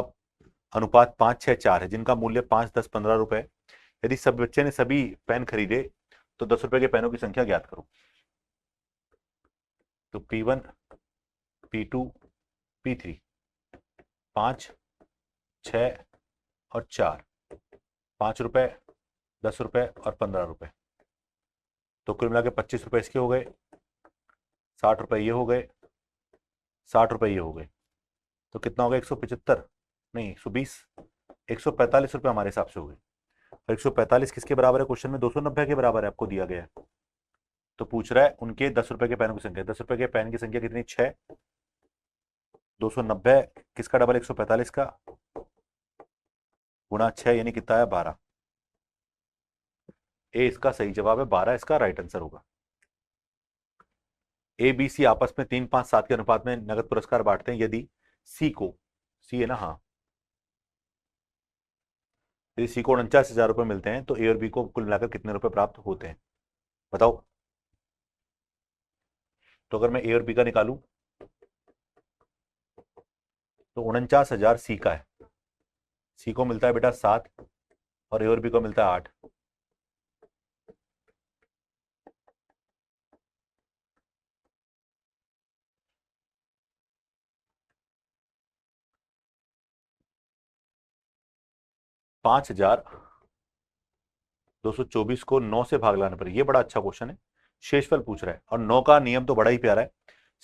A: अनुपात 5, 6, 4 है, जिनका मूल्य 5, 10, 15 रुपए है। यदि सब बच्चे ने सभी पेन खरीदे तो 10 रुपए के पेनों की संख्या ज्ञात करो। तो P1 P2 P3 5, 6 और 4, 5 रुपए, 10 रुपए और 15 रुपए, तो कुल मिला के 25 रुपए इसके हो गए, 60 रुपए ये हो गए, 60 रुपए ये हो गए, तो कितना हो गया 175, नहीं 120, 145 रुपए हमारे हिसाब से हो गए। और 145 किसके बराबर है, क्वेश्चन में 290 के बराबर है, आपको दिया गया है। तो पूछ रहा है उनके 10 रुपए के पेनों की संख्या, 10 रुपए के पेन की संख्या कितनी, 6, 290 किसका डबल 145 का, गुणा 6, यानी कितना है 12। ए इसका सही जवाब है, 12 इसका राइट आंसर होगा। ए बी सी आपस में 3, 5, 7 के अनुपात में नगद पुरस्कार बांटते हैं। यदि सी को, सी है ना, हाँ, यदि सी को 49,000 रुपए मिलते हैं तो ए और बी को कुल मिलाकर कितने रुपए प्राप्त होते हैं, बताओ। तो अगर मैं ए और बी का निकालूं तो 49,000 सी का है, सी को मिलता है बेटा 7 और ए और बी को मिलता है 8। पांच हजार 224 को 9 से भाग लाने पर, ये बड़ा अच्छा क्वेश्चन है, शेषफल पूछ रहा है, और 9 का नियम तो बड़ा ही प्यारा है,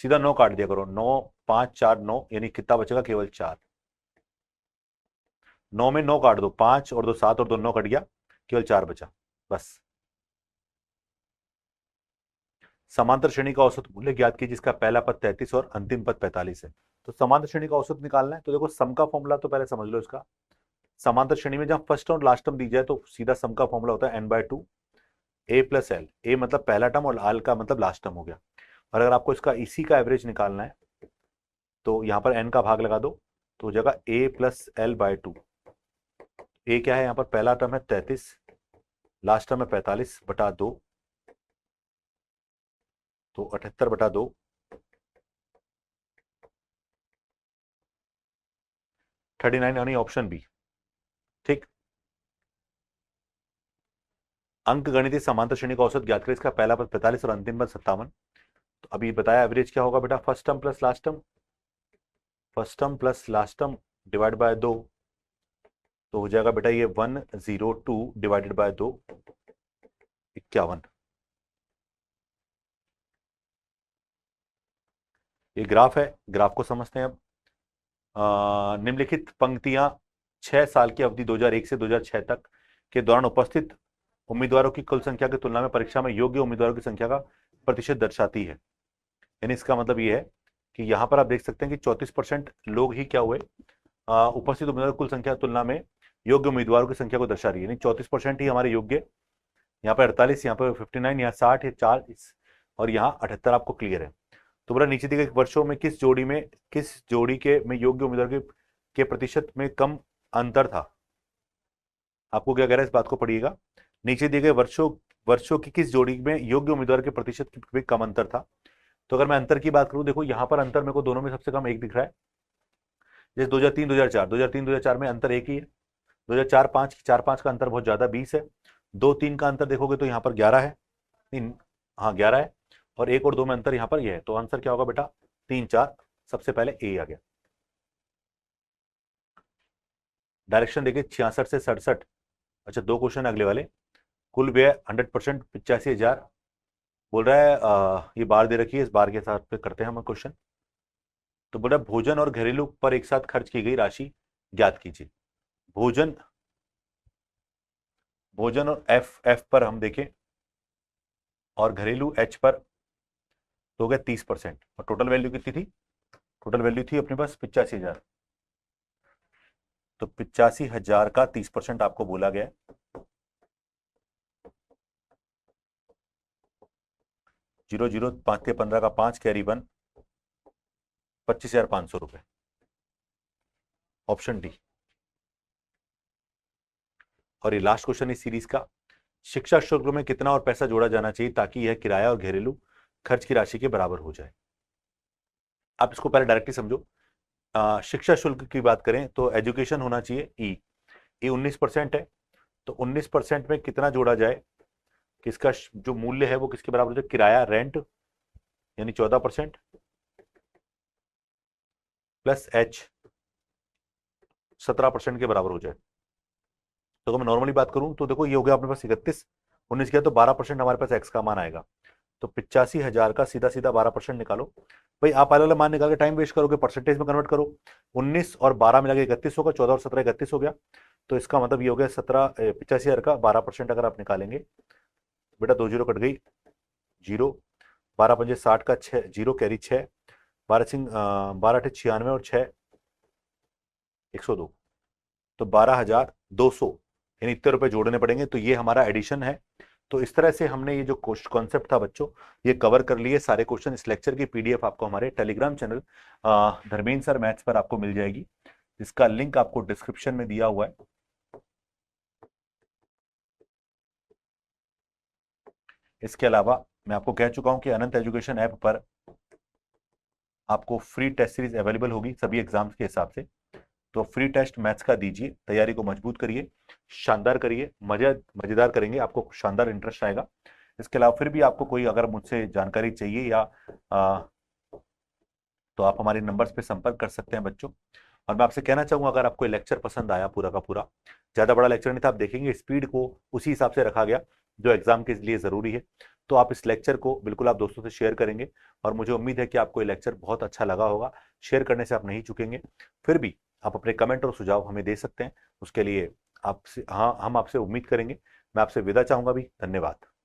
A: सीधा 9 काट दिया करो, 9, 5, 4, 9, यानी कितना बचेगा, केवल 4। 9 में 9 काट दो, 5 और 2 7 और 2 9 कट गया, केवल 4 बचा बस। समांतर श्रेणी का औसत मूल्य ज्ञात कीजिए जिसका पहला पद 33 और अंतिम पद 45 है। तो समांतर श्रेणी का औसत निकालना है, तो देखो सम का फॉर्मूला तो पहले समझ लो इसका। समांतर श्रेणी में जब फर्स्ट टर्म लास्ट टर्म दी जाए तो सीधा सम का फॉर्मूला होता है n/2 a प्लस एल। ए मतलब पहला टर्म और आल का मतलब लास्ट टर्म हो गया। और अगर आपको इसका इसी का एवरेज निकालना है तो यहाँ पर n का भाग लगा दो, तो हो जाएगा a प्लस l/2। ए क्या है यहाँ पर, पहला टर्म है 33, लास्ट टर्म है 45/2, तो 78/2, 39 यानी ऑप्शन बी। ठीक, अंक गणितीय समांतर श्रेणी का औसत ज्ञात करें, इसका पहला पद 45 और अंतिम पद 57। तो अभी बताया एवरेज क्या होगा बेटा, first term plus last term, first term plus last term divide by 2, तो हो जाएगा बेटा ये 102 डिवाइडेड बाय 2 51। ये ग्राफ है, ग्राफ को समझते हैं अब। निम्नलिखित पंक्तियां 6 साल की अवधि 2001 से 2006 तक के दौरान उपस्थित उम्मीदवारों की कुल संख्या की तुलना में परीक्षा में योग्य उम्मीदवारों की संख्या का प्रतिशत दर्शाती है। यानी इसका मतलब ये है कि यहाँ पर आप देख सकते हैं कि 34% लोग ही क्या हुए, उपस्थित उम्मीदवारों की कुल संख्या की तुलना में योग्य उम्मीदवारों की संख्या को दर्शा रही है। यानी 34% ही हमारे योग्य, यहाँ पर 48, यहाँ पर 59, यहाँ 60, ये 40 और यहाँ 78 आपको क्लियर है। तो बोला नीचे दिए गए वर्षों में किस जोड़ी के में योग्य उम्मीदवार के प्रतिशत में कम अंतर था। आपको क्या कह रहा है, इस बात को पढ़िएगा। नीचे दिए गए वर्षों की किस जोड़ी में योग्य उम्मीदवार के प्रतिशत में कम अंतर था। तो अगर मैं अंतर की बात करूं, देखो यहाँ पर अंतर मेरे को दोनों में सबसे कम एक दिख रहा है। जैसे 2003-2004 में अंतर एक ही है। 2004-5 का अंतर बहुत ज्यादा 20 है। 2-3 का अंतर देखोगे तो यहाँ पर 11 है। हाँ 11 है, और 1 और 2 में अंतर यहाँ पर यह है। तो आंसर क्या होगा बेटा, 3-4, सबसे पहले ए आ गया। डायरेक्शन देखिए 66 से 67। अच्छा, 2 क्वेश्चन अगले वाले। कुल व्यय 100% 85,000 बोल रहा है। ये बार दे रखी है, इस बार के साथ पे करते हैं हम क्वेश्चन। तो बोल रहा है भोजन और घरेलू पर एक साथ खर्च की गई राशि ज्ञात कीजिए। भोजन और एफ पर हम देखें और घरेलू एच पर, तो हो गया 30%। और टोटल वैल्यू कितनी थी, टोटल वैल्यू थी अपने पास 85,000। तो 85,000 का 30% आपको बोला गया। 0 5 के 15 का 5 कैरी 1, 25,500 रुपए, ऑप्शन डी। और ये लास्ट क्वेश्चन इस सीरीज का, शिक्षा शुल्क में कितना और पैसा जोड़ा जाना चाहिए ताकि यह किराया और घरेलू खर्च की राशि के बराबर हो जाए। आप इसको पहले डायरेक्टली समझो। शिक्षा शुल्क की बात करें तो एजुकेशन होना चाहिए ई 19% है। तो 19% में कितना जोड़ा जाए, किसका जो मूल्य है वो किसके बराबर हो जाए, किराया रेंट यानी 14% प्लस एच 17% के बराबर हो जाए। तो अगर मैं नॉर्मली बात करूं तो देखो ये हो गया अपने पास 31, 19 किया तो 12% हमारे पास एक्स का मान आएगा। तो 85,000 का सीधा सीधा 12% निकालो। भाई आप अलग अलग मान निकाल के टाइम वेस्ट करोगे, परसेंटेज में कन्वर्ट करो। 19 और 12 मिला के 31 होगा, 14 और 17 31 हो गया। तो इसका मतलब ये हो गया 85,000 का 12% अगर आप निकालेंगे, बेटा 2 जीरो कट गई, 0, 12 × 60 का 6, 0 कैरी 6, 12 8 96 और 6 102, तो 12,200 यानी इतने रुपए जोड़ने पड़ेंगे। तो ये हमारा एडिशन है। तो इस तरह से हमने ये जो कॉन्सेप्ट था बच्चों, ये कवर कर लिए सारे क्वेश्चन। इस लेक्चर की पीडीएफ आपको हमारे Telegram channel Dharmendra sir maths पर आपको मिल जाएगी, जिसका लिंक आपको डिस्क्रिप्शन में दिया हुआ है। इसके अलावा मैं आपको कह चुका हूं कि अनंत एजुकेशन ऐप पर आपको फ्री टेस्ट सीरीज अवेलेबल होगी सभी एग्जाम्स के हिसाब से। तो फ्री टेस्ट मैथ्स का दीजिए, तैयारी को मजबूत करिए, शानदार करिए, मजेदार करेंगे, आपको शानदार इंटरेस्ट आएगा। इसके अलावा फिर भी आपको कोई अगर मुझसे जानकारी चाहिए या तो आप हमारे नंबर्स पे संपर्क कर सकते हैं बच्चों। और मैं आपसे कहना चाहूंगा, अगर आपको लेक्चर पसंद आया पूरा का पूरा, ज्यादा बड़ा लेक्चर नहीं था, आप देखेंगे स्पीड को उसी हिसाब से रखा गया जो एग्जाम के लिए जरूरी है। तो आप इस लेक्चर को बिल्कुल आप दोस्तों से शेयर करेंगे, और मुझे उम्मीद है कि आपको ये लेक्चर बहुत अच्छा लगा होगा। शेयर करने से आप नहीं चुकेंगे। फिर भी आप अपने कमेंट और सुझाव हमें दे सकते हैं। उसके लिए आपसे, हाँ, हम आपसे उम्मीद करेंगे। मैं आपसे विदा चाहूंगा भी। धन्यवाद।